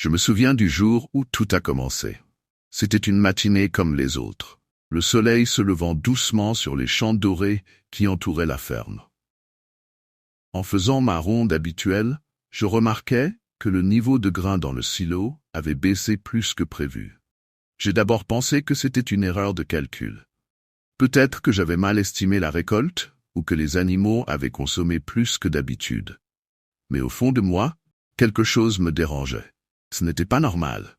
Je me souviens du jour où tout a commencé. C'était une matinée comme les autres, le soleil se levant doucement sur les champs dorés qui entouraient la ferme. En faisant ma ronde habituelle, je remarquais que le niveau de grains dans le silo avait baissé plus que prévu. J'ai d'abord pensé que c'était une erreur de calcul. Peut-être que j'avais mal estimé la récolte, ou que les animaux avaient consommé plus que d'habitude. Mais au fond de moi, quelque chose me dérangeait. Ce n'était pas normal.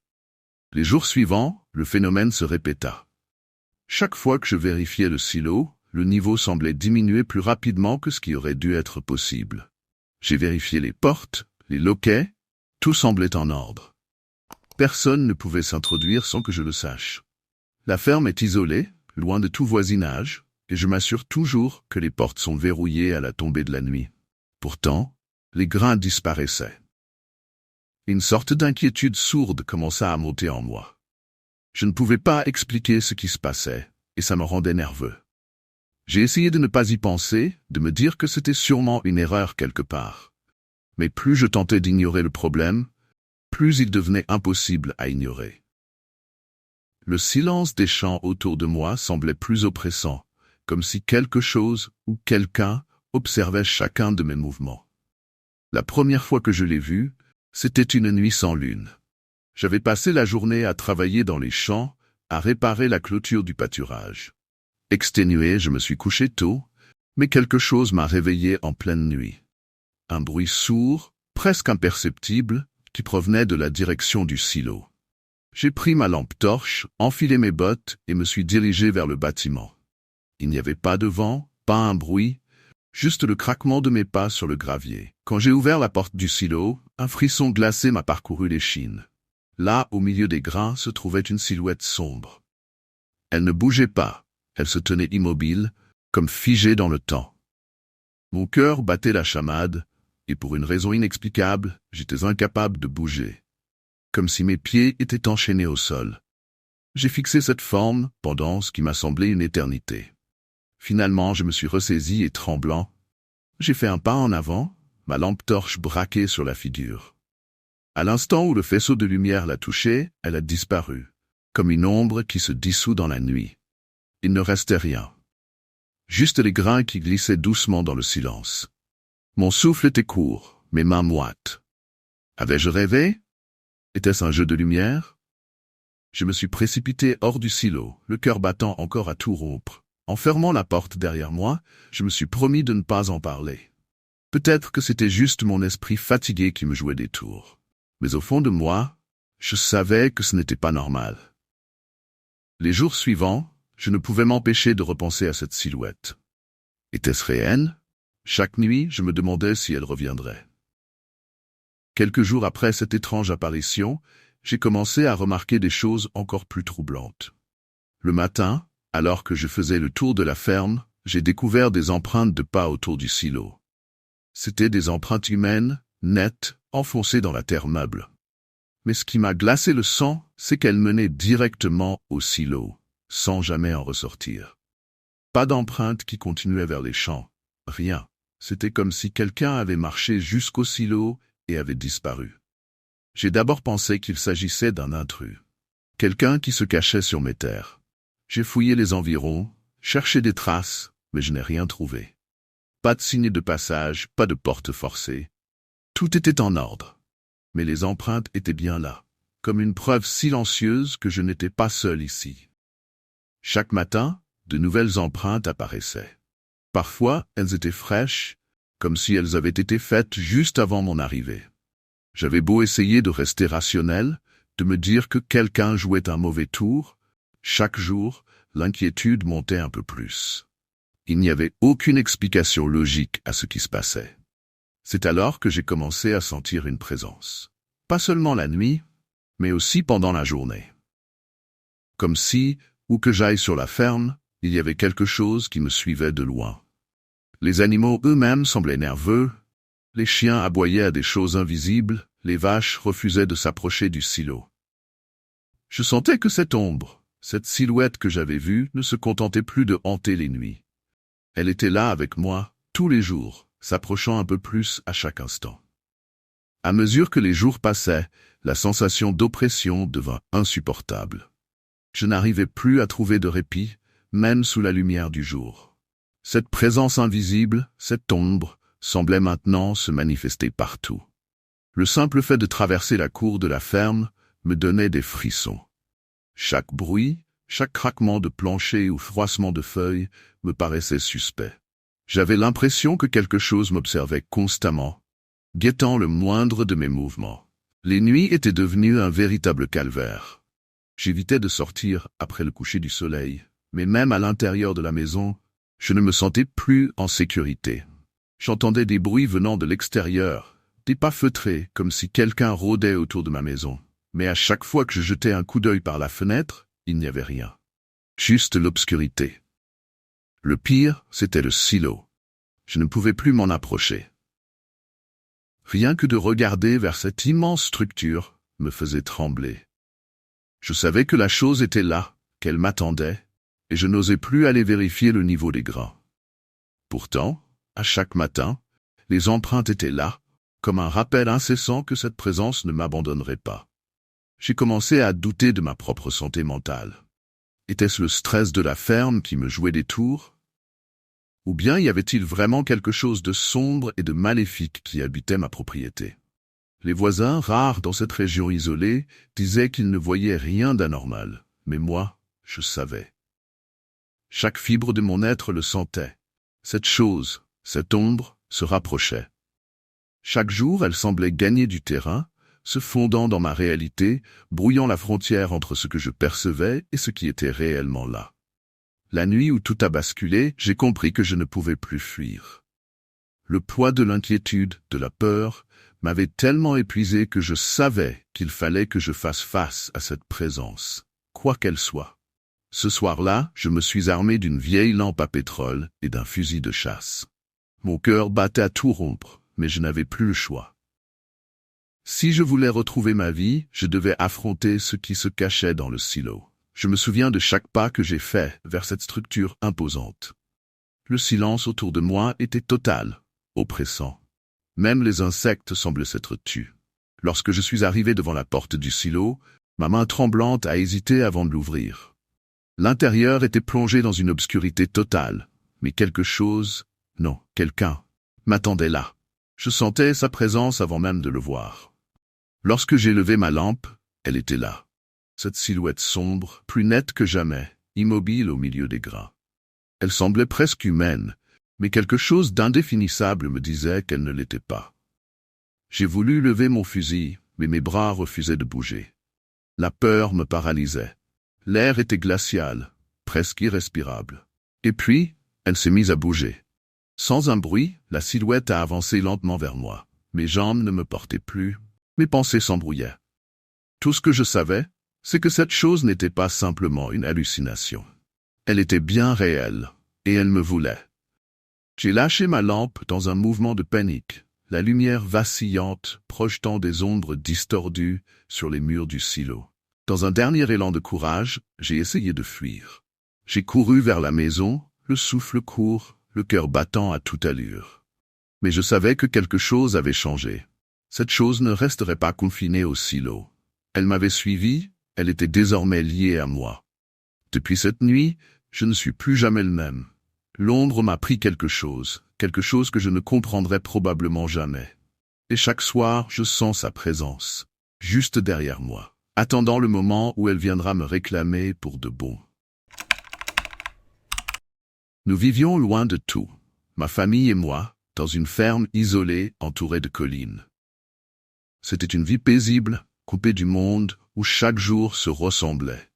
Les jours suivants, le phénomène se répéta. Chaque fois que je vérifiais le silo, le niveau semblait diminuer plus rapidement que ce qui aurait dû être possible. J'ai vérifié les portes, les loquets, tout semblait en ordre. Personne ne pouvait s'introduire sans que je le sache. La ferme est isolée, loin de tout voisinage, et je m'assure toujours que les portes sont verrouillées à la tombée de la nuit. Pourtant, les grains disparaissaient. Une sorte d'inquiétude sourde commença à monter en moi. Je ne pouvais pas expliquer ce qui se passait, et ça me rendait nerveux. J'ai essayé de ne pas y penser, de me dire que c'était sûrement une erreur quelque part. Mais plus je tentais d'ignorer le problème, plus il devenait impossible à ignorer. Le silence des champs autour de moi semblait plus oppressant, comme si quelque chose ou quelqu'un observait chacun de mes mouvements. La première fois que je l'ai vu, c'était une nuit sans lune. J'avais passé la journée à travailler dans les champs, à réparer la clôture du pâturage. Exténué, je me suis couché tôt, mais quelque chose m'a réveillé en pleine nuit. Un bruit sourd, presque imperceptible, qui provenait de la direction du silo. J'ai pris ma lampe torche, enfilé mes bottes et me suis dirigé vers le bâtiment. Il n'y avait pas de vent, pas un bruit, juste le craquement de mes pas sur le gravier. Quand j'ai ouvert la porte du silo, un frisson glacé m'a parcouru l'échine. Là, au milieu des grains, se trouvait une silhouette sombre. Elle ne bougeait pas, elle se tenait immobile, comme figée dans le temps. Mon cœur battait la chamade, et pour une raison inexplicable, j'étais incapable de bouger. Comme si mes pieds étaient enchaînés au sol. J'ai fixé cette forme pendant ce qui m'a semblé une éternité. Finalement, je me suis ressaisi et tremblant. J'ai fait un pas en avant, ma lampe torche braquée sur la figure. À l'instant où le faisceau de lumière l'a touchée, elle a disparu, comme une ombre qui se dissout dans la nuit. Il ne restait rien. Juste les grains qui glissaient doucement dans le silence. Mon souffle était court, mes mains moites. Avais-je rêvé? Était-ce un jeu de lumière? Je me suis précipité hors du silo, le cœur battant encore à tout rompre. En fermant la porte derrière moi, je me suis promis de ne pas en parler. Peut-être que c'était juste mon esprit fatigué qui me jouait des tours. Mais au fond de moi, je savais que ce n'était pas normal. Les jours suivants, je ne pouvais m'empêcher de repenser à cette silhouette. Était-ce réel? Chaque nuit, je me demandais si elle reviendrait. Quelques jours après cette étrange apparition, j'ai commencé à remarquer des choses encore plus troublantes. Le matin, alors que je faisais le tour de la ferme, j'ai découvert des empreintes de pas autour du silo. C'étaient des empreintes humaines, nettes, enfoncées dans la terre meuble. Mais ce qui m'a glacé le sang, c'est qu'elles menaient directement au silo, sans jamais en ressortir. Pas d'empreintes qui continuaient vers les champs, rien. C'était comme si quelqu'un avait marché jusqu'au silo et avait disparu. J'ai d'abord pensé qu'il s'agissait d'un intrus. Quelqu'un qui se cachait sur mes terres. J'ai fouillé les environs, cherché des traces, mais je n'ai rien trouvé. Pas de signe de passage, pas de porte forcée. Tout était en ordre. Mais les empreintes étaient bien là, comme une preuve silencieuse que je n'étais pas seul ici. Chaque matin, de nouvelles empreintes apparaissaient. Parfois, elles étaient fraîches, comme si elles avaient été faites juste avant mon arrivée. J'avais beau essayer de rester rationnel, de me dire que quelqu'un jouait un mauvais tour, chaque jour, l'inquiétude montait un peu plus. Il n'y avait aucune explication logique à ce qui se passait. C'est alors que j'ai commencé à sentir une présence. Pas seulement la nuit, mais aussi pendant la journée. Comme si, où que j'aille sur la ferme, il y avait quelque chose qui me suivait de loin. Les animaux eux-mêmes semblaient nerveux, les chiens aboyaient à des choses invisibles, les vaches refusaient de s'approcher du silo. Je sentais que cette ombre, cette silhouette que j'avais vue, ne se contentait plus de hanter les nuits. Elle était là avec moi, tous les jours, s'approchant un peu plus à chaque instant. À mesure que les jours passaient, la sensation d'oppression devint insupportable. Je n'arrivais plus à trouver de répit, même sous la lumière du jour. Cette présence invisible, cette ombre, semblait maintenant se manifester partout. Le simple fait de traverser la cour de la ferme me donnait des frissons. Chaque bruit, chaque craquement de plancher ou froissement de feuilles me paraissait suspect. J'avais l'impression que quelque chose m'observait constamment, guettant le moindre de mes mouvements. Les nuits étaient devenues un véritable calvaire. J'évitais de sortir après le coucher du soleil, mais même à l'intérieur de la maison, je ne me sentais plus en sécurité. J'entendais des bruits venant de l'extérieur, des pas feutrés, comme si quelqu'un rôdait autour de ma maison. Mais à chaque fois que je jetais un coup d'œil par la fenêtre, il n'y avait rien. Juste l'obscurité. Le pire, c'était le silo. Je ne pouvais plus m'en approcher. Rien que de regarder vers cette immense structure me faisait trembler. Je savais que la chose était là, qu'elle m'attendait, et je n'osais plus aller vérifier le niveau des grains. Pourtant, à chaque matin, les empreintes étaient là, comme un rappel incessant que cette présence ne m'abandonnerait pas. J'ai commencé à douter de ma propre santé mentale. Était-ce le stress de la ferme qui me jouait des tours? Ou bien y avait-il vraiment quelque chose de sombre et de maléfique qui habitait ma propriété? Les voisins, rares dans cette région isolée, disaient qu'ils ne voyaient rien d'anormal, mais moi, je savais. Chaque fibre de mon être le sentait. Cette chose, cette ombre, se rapprochait. Chaque jour, elle semblait gagner du terrain, se fondant dans ma réalité, brouillant la frontière entre ce que je percevais et ce qui était réellement là. La nuit où tout a basculé, j'ai compris que je ne pouvais plus fuir. Le poids de l'inquiétude, de la peur, m'avait tellement épuisé que je savais qu'il fallait que je fasse face à cette présence, quoi qu'elle soit. Ce soir-là, je me suis armé d'une vieille lampe à pétrole et d'un fusil de chasse. Mon cœur battait à tout rompre, mais je n'avais plus le choix. Si je voulais retrouver ma vie, je devais affronter ce qui se cachait dans le silo. Je me souviens de chaque pas que j'ai fait vers cette structure imposante. Le silence autour de moi était total, oppressant. Même les insectes semblaient s'être tus. Lorsque je suis arrivé devant la porte du silo, ma main tremblante a hésité avant de l'ouvrir. L'intérieur était plongé dans une obscurité totale, mais quelque chose, non, quelqu'un, m'attendait là. Je sentais sa présence avant même de le voir. Lorsque j'ai levé ma lampe, elle était là. Cette silhouette sombre, plus nette que jamais, immobile au milieu des grains. Elle semblait presque humaine, mais quelque chose d'indéfinissable me disait qu'elle ne l'était pas. J'ai voulu lever mon fusil, mais mes bras refusaient de bouger. La peur me paralysait. L'air était glacial, presque irrespirable. Et puis, elle s'est mise à bouger. Sans un bruit, la silhouette a avancé lentement vers moi. Mes jambes ne me portaient plus, mes pensées s'embrouillaient. Tout ce que je savais, c'est que cette chose n'était pas simplement une hallucination. Elle était bien réelle, et elle me voulait. J'ai lâché ma lampe dans un mouvement de panique, la lumière vacillante projetant des ombres distordues sur les murs du silo. Dans un dernier élan de courage, j'ai essayé de fuir. J'ai couru vers la maison, le souffle court, le cœur battant à toute allure. Mais je savais que quelque chose avait changé. Cette chose ne resterait pas confinée au silo. Elle m'avait suivi, elle était désormais liée à moi. Depuis cette nuit, je ne suis plus jamais le même. L'ombre m'a pris quelque chose que je ne comprendrai probablement jamais. Et chaque soir, je sens sa présence, juste derrière moi, attendant le moment où elle viendra me réclamer pour de bon. Nous vivions loin de tout, ma famille et moi, dans une ferme isolée entourée de collines. C'était une vie paisible, coupée du monde, où chaque jour se ressemblait.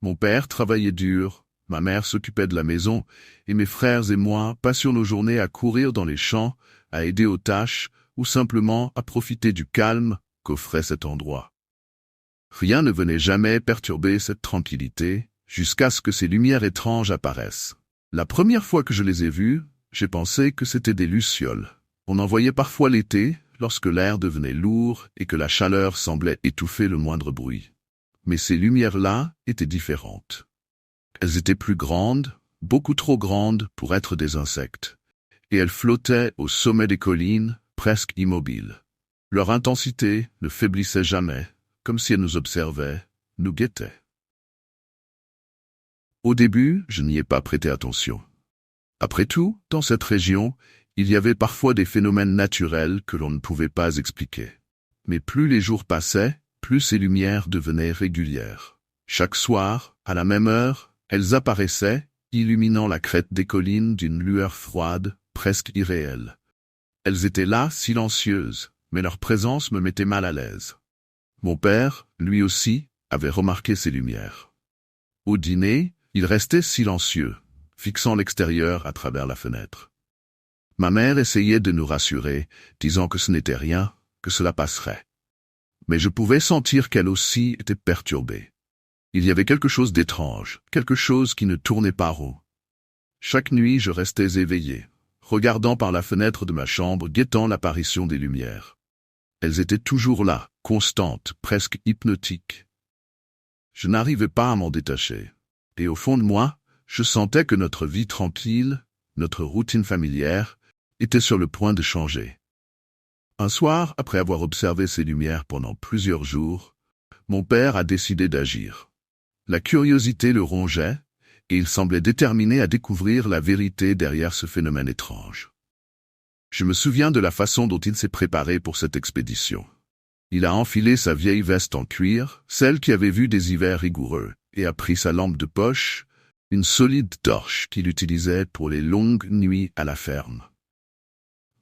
Mon père travaillait dur, ma mère s'occupait de la maison, et mes frères et moi passions nos journées à courir dans les champs, à aider aux tâches, ou simplement à profiter du calme qu'offrait cet endroit. Rien ne venait jamais perturber cette tranquillité, jusqu'à ce que ces lumières étranges apparaissent. La première fois que je les ai vues, j'ai pensé que c'étaient des lucioles. On en voyait parfois l'été, lorsque l'air devenait lourd et que la chaleur semblait étouffer le moindre bruit. Mais ces lumières-là étaient différentes. Elles étaient plus grandes, beaucoup trop grandes pour être des insectes, et elles flottaient au sommet des collines, presque immobiles. Leur intensité ne faiblissait jamais, comme si elles nous observaient, nous guettaient. Au début, je n'y ai pas prêté attention. Après tout, dans cette région, il y avait parfois des phénomènes naturels que l'on ne pouvait pas expliquer. Mais plus les jours passaient, plus ces lumières devenaient régulières. Chaque soir, à la même heure, elles apparaissaient, illuminant la crête des collines d'une lueur froide, presque irréelle. Elles étaient là, silencieuses, mais leur présence me mettait mal à l'aise. Mon père, lui aussi, avait remarqué ces lumières. Au dîner, il restait silencieux, fixant l'extérieur à travers la fenêtre. Ma mère essayait de nous rassurer, disant que ce n'était rien, que cela passerait. Mais je pouvais sentir qu'elle aussi était perturbée. Il y avait quelque chose d'étrange, quelque chose qui ne tournait pas rond. Chaque nuit, je restais éveillé, regardant par la fenêtre de ma chambre, guettant l'apparition des lumières. Elles étaient toujours là, constantes, presque hypnotiques. Je n'arrivais pas à m'en détacher. Et au fond de moi, je sentais que notre vie tranquille, notre routine familière, était sur le point de changer. Un soir, après avoir observé ces lumières pendant plusieurs jours, mon père a décidé d'agir. La curiosité le rongeait, et il semblait déterminé à découvrir la vérité derrière ce phénomène étrange. Je me souviens de la façon dont il s'est préparé pour cette expédition. Il a enfilé sa vieille veste en cuir, celle qui avait vu des hivers rigoureux, et a pris sa lampe de poche, une solide torche qu'il utilisait pour les longues nuits à la ferme.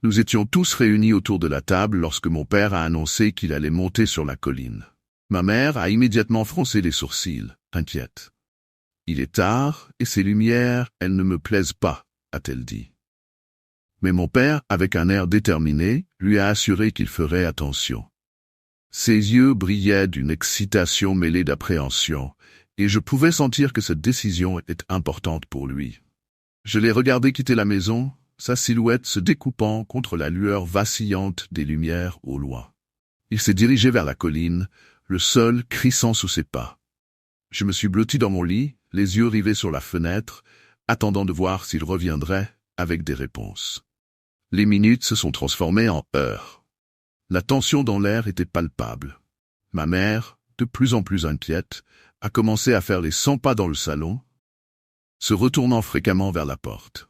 Nous étions tous réunis autour de la table lorsque mon père a annoncé qu'il allait monter sur la colline. Ma mère a immédiatement froncé les sourcils, inquiète. « Il est tard, et ces lumières, elles ne me plaisent pas », a-t-elle dit. Mais mon père, avec un air déterminé, lui a assuré qu'il ferait attention. Ses yeux brillaient d'une excitation mêlée d'appréhension, et je pouvais sentir que cette décision était importante pour lui. Je l'ai regardé quitter la maison, sa silhouette se découpant contre la lueur vacillante des lumières au loin. Il s'est dirigé vers la colline, le sol crissant sous ses pas. Je me suis blotti dans mon lit, les yeux rivés sur la fenêtre, attendant de voir s'il reviendrait avec des réponses. Les minutes se sont transformées en heures. La tension dans l'air était palpable. Ma mère, de plus en plus inquiète, a commencé à faire les 100 pas dans le salon, se retournant fréquemment vers la porte.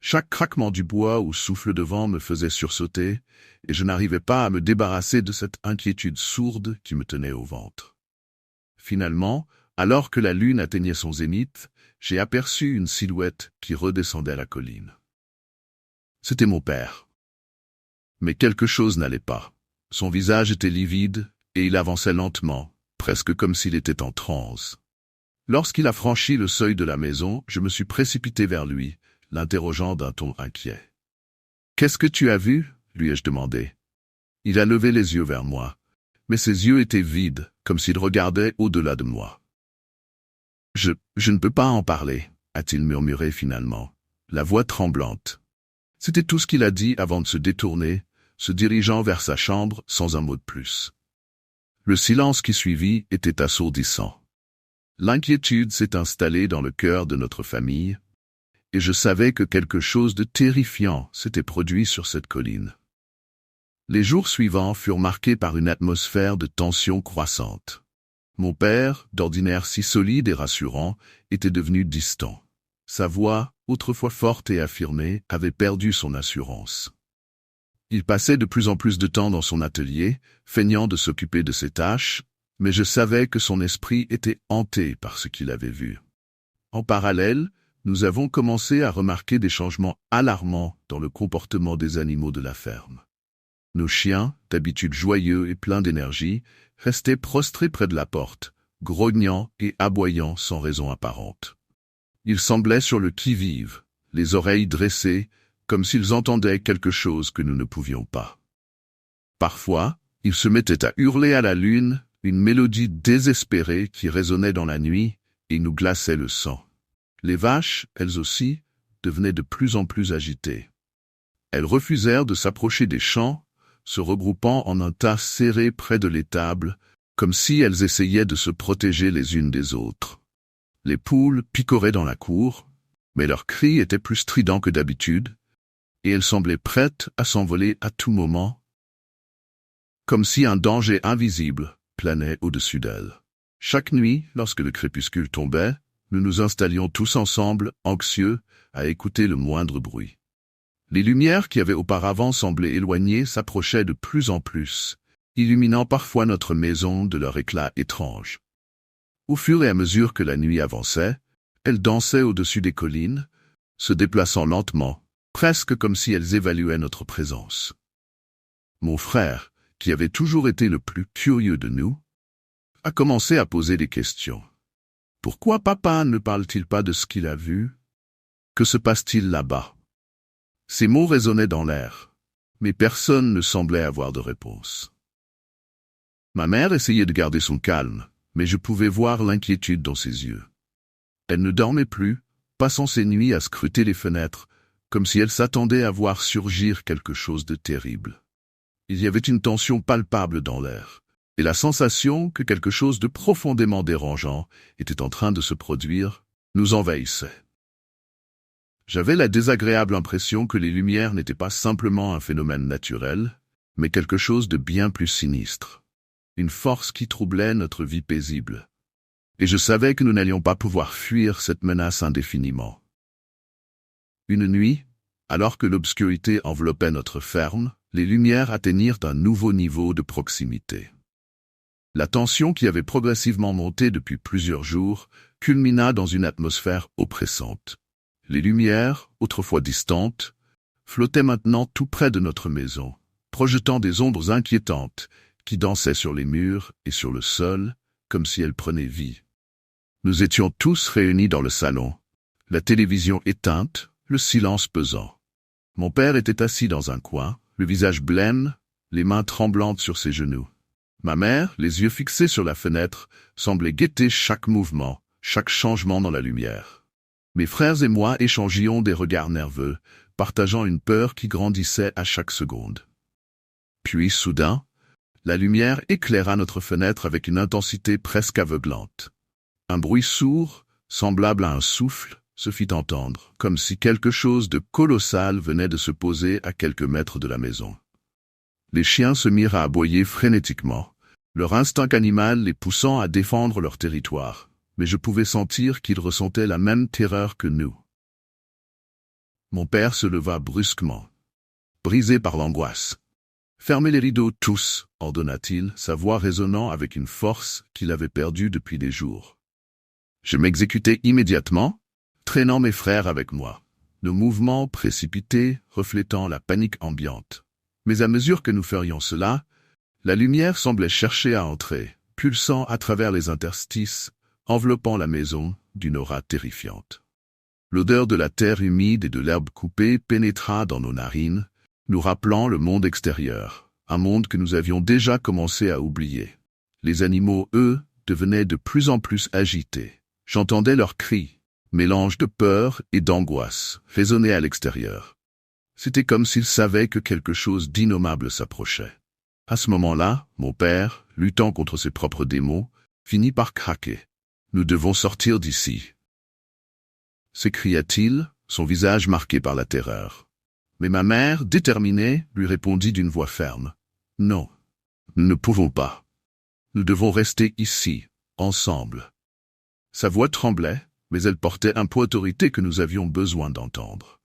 Chaque craquement du bois ou souffle de vent me faisait sursauter, et je n'arrivais pas à me débarrasser de cette inquiétude sourde qui me tenait au ventre. Finalement, alors que la lune atteignait son zénith, j'ai aperçu une silhouette qui redescendait la colline. C'était mon père. Mais quelque chose n'allait pas. Son visage était livide, et il avançait lentement, presque comme s'il était en transe. Lorsqu'il a franchi le seuil de la maison, je me suis précipité vers lui, l'interrogeant d'un ton inquiet. « Qu'est-ce que tu as vu ?» lui ai-je demandé. Il a levé les yeux vers moi, mais ses yeux étaient vides, comme s'il regardait au-delà de moi. « Je ne peux pas en parler », a-t-il murmuré finalement, la voix tremblante. C'était tout ce qu'il a dit avant de se détourner, se dirigeant vers sa chambre sans un mot de plus. Le silence qui suivit était assourdissant. L'inquiétude s'est installée dans le cœur de notre famille, et je savais que quelque chose de terrifiant s'était produit sur cette colline. Les jours suivants furent marqués par une atmosphère de tension croissante. Mon père, d'ordinaire si solide et rassurant, était devenu distant. Sa voix, autrefois forte et affirmée, avait perdu son assurance. Il passait de plus en plus de temps dans son atelier, feignant de s'occuper de ses tâches, mais je savais que son esprit était hanté par ce qu'il avait vu. En parallèle, nous avons commencé à remarquer des changements alarmants dans le comportement des animaux de la ferme. Nos chiens, d'habitude joyeux et pleins d'énergie, restaient prostrés près de la porte, grognant et aboyant sans raison apparente. Ils semblaient sur le qui-vive, les oreilles dressées, comme s'ils entendaient quelque chose que nous ne pouvions pas. Parfois, ils se mettaient à hurler à la lune, une mélodie désespérée qui résonnait dans la nuit et nous glaçait le sang. Les vaches, elles aussi, devenaient de plus en plus agitées. Elles refusèrent de s'approcher des champs, se regroupant en un tas serré près de l'étable, comme si elles essayaient de se protéger les unes des autres. Les poules picoraient dans la cour, mais leurs cris étaient plus stridents que d'habitude, et elles semblaient prêtes à s'envoler à tout moment. comme si un danger invisible planait au-dessus d'elle. Chaque nuit, lorsque le crépuscule tombait, nous nous installions tous ensemble, anxieux, à écouter le moindre bruit. Les lumières qui avaient auparavant semblé éloignées s'approchaient de plus en plus, illuminant parfois notre maison de leur éclat étrange. Au fur et à mesure que la nuit avançait, elles dansaient au-dessus des collines, se déplaçant lentement, presque comme si elles évaluaient notre présence. Mon frère, qui avait toujours été le plus curieux de nous, a commencé à poser des questions. Pourquoi papa ne parle-t-il pas de ce qu'il a vu? Que se passe-t-il là-bas? Ces mots résonnaient dans l'air, mais personne ne semblait avoir de réponse. Ma mère essayait de garder son calme, mais je pouvais voir l'inquiétude dans ses yeux. Elle ne dormait plus, passant ses nuits à scruter les fenêtres, comme si elle s'attendait à voir surgir quelque chose de terrible. Il y avait une tension palpable dans l'air, et la sensation que quelque chose de profondément dérangeant était en train de se produire nous envahissait. J'avais la désagréable impression que les lumières n'étaient pas simplement un phénomène naturel, mais quelque chose de bien plus sinistre. Une force qui troublait notre vie paisible. Et je savais que nous n'allions pas pouvoir fuir cette menace indéfiniment. Une nuit, alors que l'obscurité enveloppait notre ferme, les lumières atteignirent un nouveau niveau de proximité. La tension qui avait progressivement monté depuis plusieurs jours culmina dans une atmosphère oppressante. Les lumières, autrefois distantes, flottaient maintenant tout près de notre maison, projetant des ombres inquiétantes qui dansaient sur les murs et sur le sol, comme si elles prenaient vie. Nous étions tous réunis dans le salon, la télévision éteinte, le silence pesant. Mon père était assis dans un coin, le visage blême, les mains tremblantes sur ses genoux. Ma mère, les yeux fixés sur la fenêtre, semblait guetter chaque mouvement, chaque changement dans la lumière. Mes frères et moi échangions des regards nerveux, partageant une peur qui grandissait à chaque seconde. Puis, soudain, la lumière éclaira notre fenêtre avec une intensité presque aveuglante. Un bruit sourd, semblable à un souffle, se fit entendre, comme si quelque chose de colossal venait de se poser à quelques mètres de la maison. Les chiens se mirent à aboyer frénétiquement, leur instinct animal les poussant à défendre leur territoire, mais je pouvais sentir qu'ils ressentaient la même terreur que nous. Mon père se leva brusquement, brisé par l'angoisse. « Fermez les rideaux tous », ordonna-t-il, sa voix résonnant avec une force qu'il avait perdue depuis des jours. Je m'exécutai immédiatement, traînant mes frères avec moi, nos mouvements précipités reflétant la panique ambiante. Mais à mesure que nous ferions cela, la lumière semblait chercher à entrer, pulsant à travers les interstices, enveloppant la maison d'une aura terrifiante. L'odeur de la terre humide et de l'herbe coupée pénétra dans nos narines, nous rappelant le monde extérieur, un monde que nous avions déjà commencé à oublier. Les animaux, eux, devenaient de plus en plus agités. J'entendais leurs cris, mélange de peur et d'angoisse, résonner à l'extérieur. C'était comme s'ils savaient que quelque chose d'innommable s'approchait. À ce moment-là, mon père, luttant contre ses propres démons, finit par craquer. « Nous devons sortir d'ici » s'écria-t-il, son visage marqué par la terreur. Mais ma mère, déterminée, lui répondit d'une voix ferme. « Non, nous ne pouvons pas. Nous devons rester ici, ensemble. » Sa voix tremblait, mais elle portait un poids d'autorité que nous avions besoin d'entendre.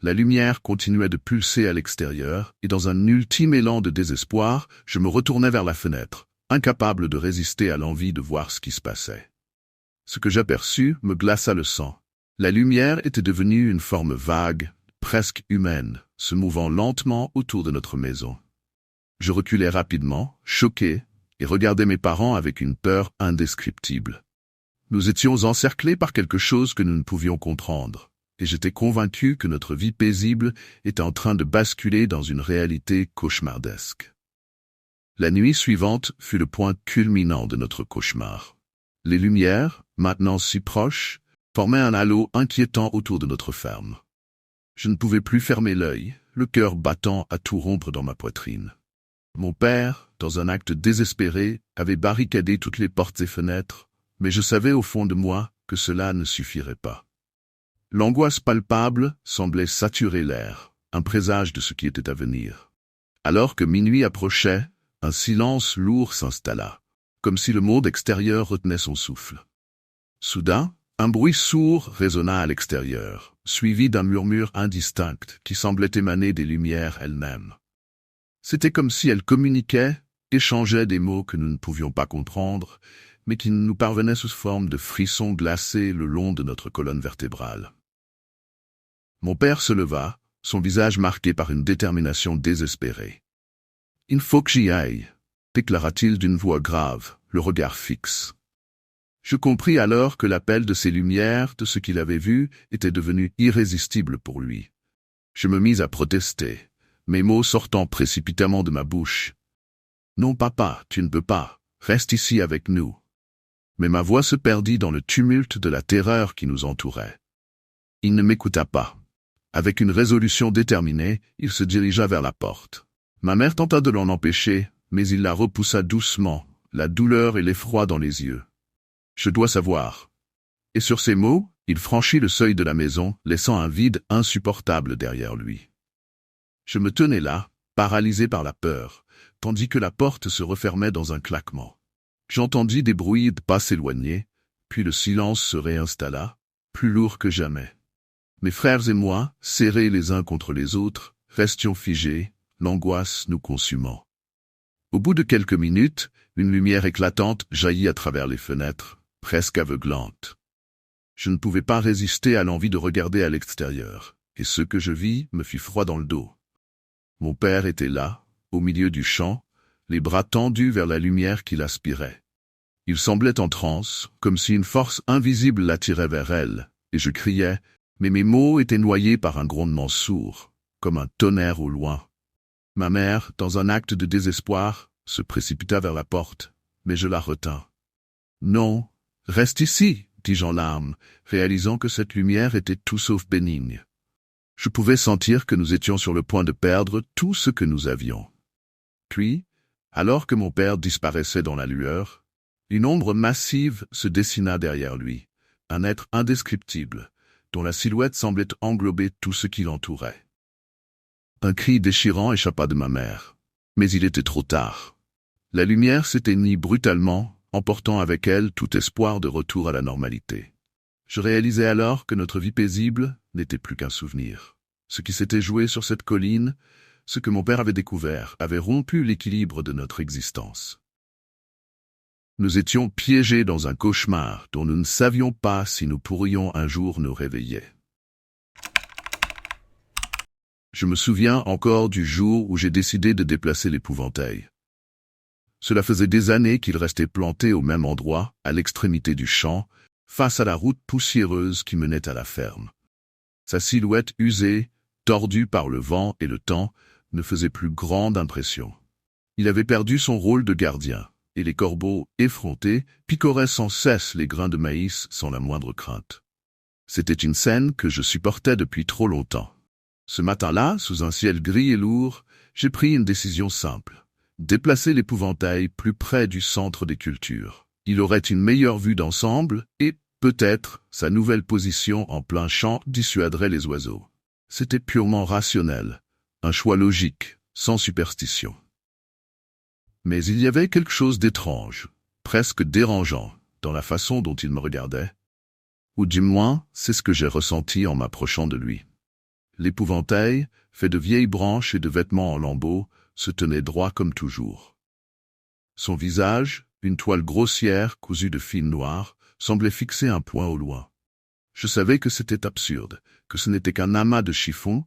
La lumière continuait de pulser à l'extérieur, et dans un ultime élan de désespoir, je me retournai vers la fenêtre, incapable de résister à l'envie de voir ce qui se passait. Ce que j'aperçus me glaça le sang. La lumière était devenue une forme vague, presque humaine, se mouvant lentement autour de notre maison. Je reculai rapidement, choqué, et regardai mes parents avec une peur indescriptible. Nous étions encerclés par quelque chose que nous ne pouvions comprendre, et j'étais convaincu que notre vie paisible était en train de basculer dans une réalité cauchemardesque. La nuit suivante fut le point culminant de notre cauchemar. Les lumières, maintenant si proches, formaient un halo inquiétant autour de notre ferme. Je ne pouvais plus fermer l'œil, le cœur battant à tout rompre dans ma poitrine. Mon père, dans un acte désespéré, avait barricadé toutes les portes et fenêtres, mais je savais au fond de moi que cela ne suffirait pas. L'angoisse palpable semblait saturer l'air, un présage de ce qui était à venir. Alors que minuit approchait, Un silence lourd s'installa, comme si le monde extérieur retenait son souffle. Soudain, un bruit sourd résonna à l'extérieur, suivi d'un murmure indistinct qui semblait émaner des lumières elles-mêmes. C'était comme si elles communiquaient, échangeaient des mots que nous ne pouvions pas comprendre, mais qui nous parvenaient sous forme de frissons glacés le long de notre colonne vertébrale. Mon père se leva, son visage marqué par une détermination désespérée. « Il faut que j'y aille », déclara-t-il d'une voix grave, le regard fixe. Je compris alors que l'appel de ces lumières, de ce qu'il avait vu, était devenu irrésistible pour lui. Je me mis à protester, mes mots sortant précipitamment de ma bouche. « Non, papa, tu ne peux pas, reste ici avec nous. » Mais ma voix se perdit dans le tumulte de la terreur qui nous entourait. Il ne m'écouta pas. Avec une résolution déterminée, il se dirigea vers la porte. Ma mère tenta de l'en empêcher, mais il la repoussa doucement, la douleur et l'effroi dans les yeux. « Je dois savoir. » Et sur ces mots, il franchit le seuil de la maison, laissant un vide insupportable derrière lui. Je me tenais là, paralysé par la peur, tandis que la porte se refermait dans un claquement. J'entendis des bruits de pas s'éloigner, puis le silence se réinstalla, plus lourd que jamais. Mes frères et moi, serrés les uns contre les autres, restions figés, l'angoisse nous consumant. Au bout de quelques minutes, une lumière éclatante jaillit à travers les fenêtres, presque aveuglante. Je ne pouvais pas résister à l'envie de regarder à l'extérieur, et ce que je vis me fit froid dans le dos. Mon père était là, au milieu du champ, les bras tendus vers la lumière qu'il aspirait. Il semblait en transe, comme si une force invisible l'attirait vers elle, et je criais, mais mes mots étaient noyés par un grondement sourd, comme un tonnerre au loin. Ma mère, dans un acte de désespoir, se précipita vers la porte, mais je la retins. « Non, reste ici », dis-je en larmes, réalisant que cette lumière était tout sauf bénigne. Je pouvais sentir que nous étions sur le point de perdre tout ce que nous avions. Puis, alors que mon père disparaissait dans la lueur, une ombre massive se dessina derrière lui, un être indescriptible, dont la silhouette semblait englober tout ce qui l'entourait. Un cri déchirant échappa de ma mère, mais il était trop tard. La lumière s'éteignit brutalement, emportant avec elle tout espoir de retour à la normalité. Je réalisais alors que notre vie paisible n'était plus qu'un souvenir. Ce qui s'était joué sur cette colline, ce que mon père avait découvert, avait rompu l'équilibre de notre existence. Nous étions piégés dans un cauchemar dont nous ne savions pas si nous pourrions un jour nous réveiller. Je me souviens encore du jour où j'ai décidé de déplacer l'épouvantail. Cela faisait des années qu'il restait planté au même endroit, à l'extrémité du champ, face à la route poussiéreuse qui menait à la ferme. Sa silhouette usée, tordue par le vent et le temps, ne faisait plus grande impression. Il avait perdu son rôle de gardien, et les corbeaux, effrontés, picoraient sans cesse les grains de maïs sans la moindre crainte. C'était une scène que je supportais depuis trop longtemps. Ce matin-là, sous un ciel gris et lourd, j'ai pris une décision simple. Déplacer l'épouvantail plus près du centre des cultures. Il aurait une meilleure vue d'ensemble et, peut-être, sa nouvelle position en plein champ dissuaderait les oiseaux. C'était purement rationnel, un choix logique, sans superstition. Mais il y avait quelque chose d'étrange, presque dérangeant, dans la façon dont il me regardait. Ou du moins, c'est ce que j'ai ressenti en m'approchant de lui. L'épouvantail, fait de vieilles branches et de vêtements en lambeaux, se tenait droit comme toujours. Son visage, une toile grossière cousue de fil noir, semblait fixer un point au loin. Je savais que c'était absurde, que ce n'était qu'un amas de chiffon,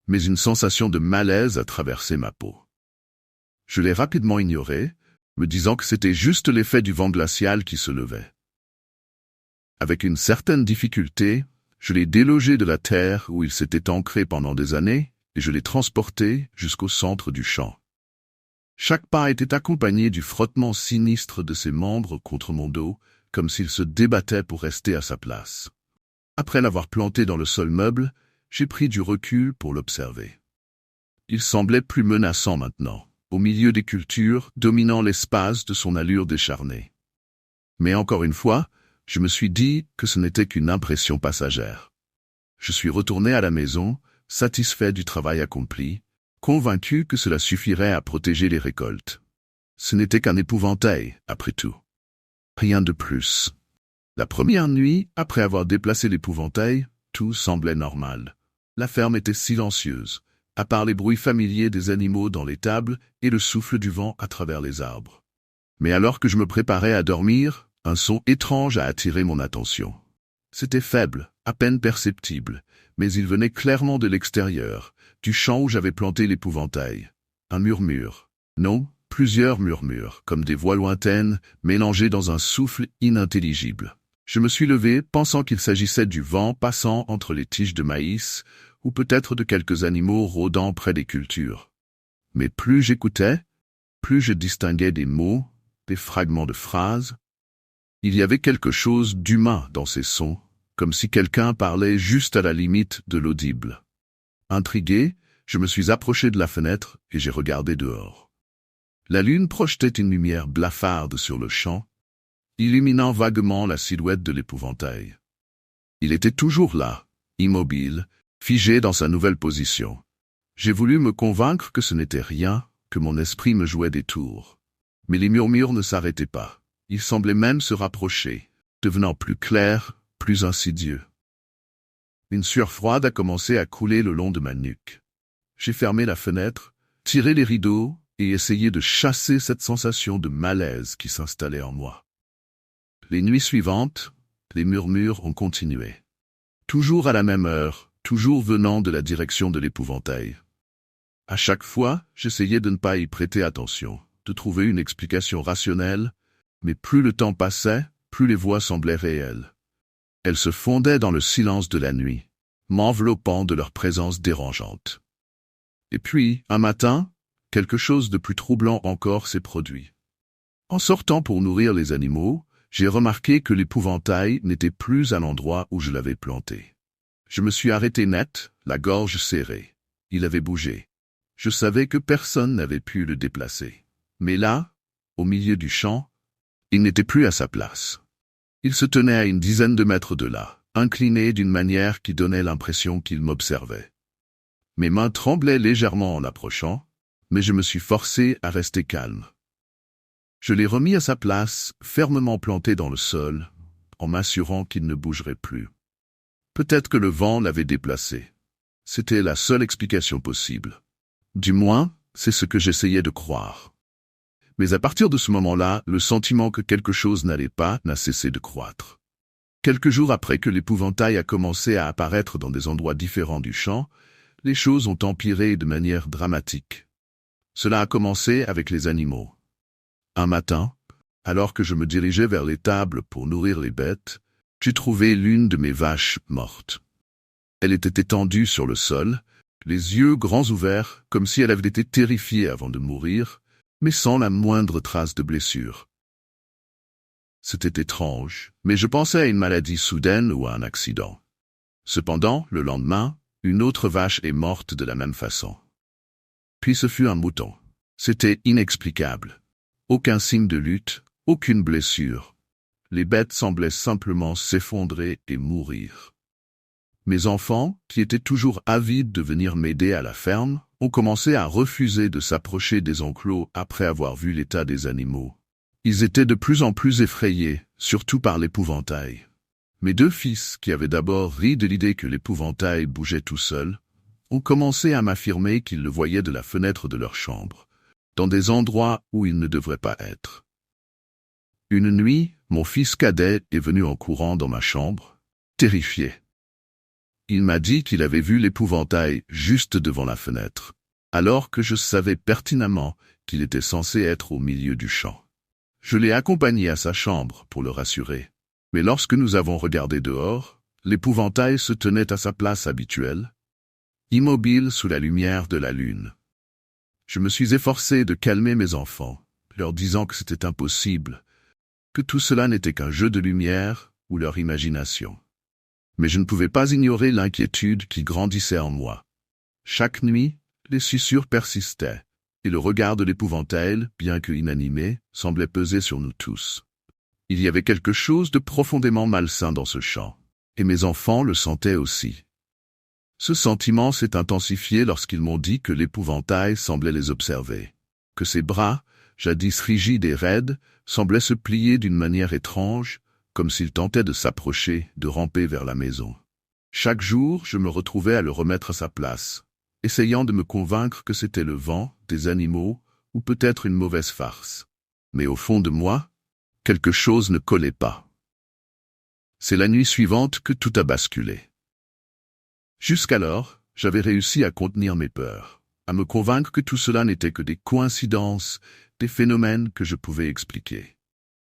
mais une sensation de malaise a traversé ma peau. Je l'ai rapidement ignoré, me disant que c'était juste l'effet du vent glacial qui se levait. Avec une certaine difficulté, je l'ai délogé de la terre où il s'était ancré pendant des années, et je l'ai transporté jusqu'au centre du champ. Chaque pas était accompagné du frottement sinistre de ses membres contre mon dos, comme s'il se débattait pour rester à sa place. Après l'avoir planté dans le sol meuble, j'ai pris du recul pour l'observer. Il semblait plus menaçant maintenant, au milieu des cultures, dominant l'espace de son allure décharnée. Mais encore une fois, je me suis dit que ce n'était qu'une impression passagère. Je suis retourné à la maison, satisfait du travail accompli, convaincu que cela suffirait à protéger les récoltes. Ce n'était qu'un épouvantail, après tout. Rien de plus. La première nuit, après avoir déplacé l'épouvantail, tout semblait normal. La ferme était silencieuse, à part les bruits familiers des animaux dans l'étable et le souffle du vent à travers les arbres. Mais alors que je me préparais à dormir, un son étrange a attiré mon attention. C'était faible, à peine perceptible, mais il venait clairement de l'extérieur, du champ où j'avais planté l'épouvantail. Un murmure. Non, plusieurs murmures, comme des voix lointaines, mélangées dans un souffle inintelligible. Je me suis levé, pensant qu'il s'agissait du vent passant entre les tiges de maïs, ou peut-être de quelques animaux rôdant près des cultures. Mais plus j'écoutais, plus je distinguais des mots, des fragments de phrases. Il y avait quelque chose d'humain dans ces sons, comme si quelqu'un parlait juste à la limite de l'audible. Intrigué, je me suis approché de la fenêtre et j'ai regardé dehors. La lune projetait une lumière blafarde sur le champ, illuminant vaguement la silhouette de l'épouvantail. Il était toujours là, immobile, figé dans sa nouvelle position. J'ai voulu me convaincre que ce n'était rien, que mon esprit me jouait des tours. Mais les murmures ne s'arrêtaient pas. Ils semblaient même se rapprocher, devenant plus clairs, plus insidieux. Une sueur froide a commencé à couler le long de ma nuque. J'ai fermé la fenêtre, tiré les rideaux et essayé de chasser cette sensation de malaise qui s'installait en moi. Les nuits suivantes, les murmures ont continué. Toujours à la même heure, toujours venant de la direction de l'épouvantail. À chaque fois, j'essayais de ne pas y prêter attention, de trouver une explication rationnelle, mais plus le temps passait, plus les voix semblaient réelles. Elles se fondaient dans le silence de la nuit, m'enveloppant de leur présence dérangeante. Et puis, un matin, quelque chose de plus troublant encore s'est produit. En sortant pour nourrir les animaux, j'ai remarqué que l'épouvantail n'était plus à l'endroit où je l'avais planté. Je me suis arrêté net, la gorge serrée. Il avait bougé. Je savais que personne n'avait pu le déplacer. Mais là, au milieu du champ, il n'était plus à sa place. Il se tenait à une dizaine de mètres de là, incliné d'une manière qui donnait l'impression qu'il m'observait. Mes mains tremblaient légèrement en approchant, mais je me suis forcé à rester calme. Je l'ai remis à sa place, fermement planté dans le sol, en m'assurant qu'il ne bougerait plus. Peut-être que le vent l'avait déplacé. C'était la seule explication possible. Du moins, c'est ce que j'essayais de croire. Mais à partir de ce moment-là, le sentiment que quelque chose n'allait pas n'a cessé de croître. Quelques jours après que l'épouvantail a commencé à apparaître dans des endroits différents du champ, les choses ont empiré de manière dramatique. Cela a commencé avec les animaux. Un matin, alors que je me dirigeais vers l'étable pour nourrir les bêtes, j'ai trouvé l'une de mes vaches morte. Elle était étendue sur le sol, les yeux grands ouverts, comme si elle avait été terrifiée avant de mourir, mais sans la moindre trace de blessure. C'était étrange, mais je pensais à une maladie soudaine ou à un accident. Cependant, le lendemain, une autre vache est morte de la même façon. Puis ce fut un mouton. C'était inexplicable. Aucun signe de lutte, aucune blessure. Les bêtes semblaient simplement s'effondrer et mourir. Mes enfants, qui étaient toujours avides de venir m'aider à la ferme, ont commencé à refuser de s'approcher des enclos après avoir vu l'état des animaux. Ils étaient de plus en plus effrayés, surtout par l'épouvantail. Mes deux fils, qui avaient d'abord ri de l'idée que l'épouvantail bougeait tout seul, ont commencé à m'affirmer qu'ils le voyaient de la fenêtre de leur chambre, dans des endroits où il ne devrait pas être. Une nuit, mon fils cadet est venu en courant dans ma chambre, terrifié. Il m'a dit qu'il avait vu l'épouvantail juste devant la fenêtre, alors que je savais pertinemment qu'il était censé être au milieu du champ. Je l'ai accompagné à sa chambre pour le rassurer. Mais lorsque nous avons regardé dehors, l'épouvantail se tenait à sa place habituelle, immobile sous la lumière de la lune. Je me suis efforcé de calmer mes enfants, leur disant que c'était impossible, que tout cela n'était qu'un jeu de lumière ou leur imagination. Mais je ne pouvais pas ignorer l'inquiétude qui grandissait en moi. Chaque nuit, les susurres persistaient, et le regard de l'épouvantail, bien que inanimé, semblait peser sur nous tous. Il y avait quelque chose de profondément malsain dans ce champ, et mes enfants le sentaient aussi. Ce sentiment s'est intensifié lorsqu'ils m'ont dit que l'épouvantail semblait les observer, que ses bras, jadis rigide et raide, semblait se plier d'une manière étrange, comme s'il tentait de s'approcher, de ramper vers la maison. Chaque jour, je me retrouvais à le remettre à sa place, essayant de me convaincre que c'était le vent, des animaux, ou peut-être une mauvaise farce. Mais au fond de moi, quelque chose ne collait pas. C'est la nuit suivante que tout a basculé. Jusqu'alors, j'avais réussi à contenir mes peurs, à me convaincre que tout cela n'était que des coïncidences, des phénomènes que je pouvais expliquer.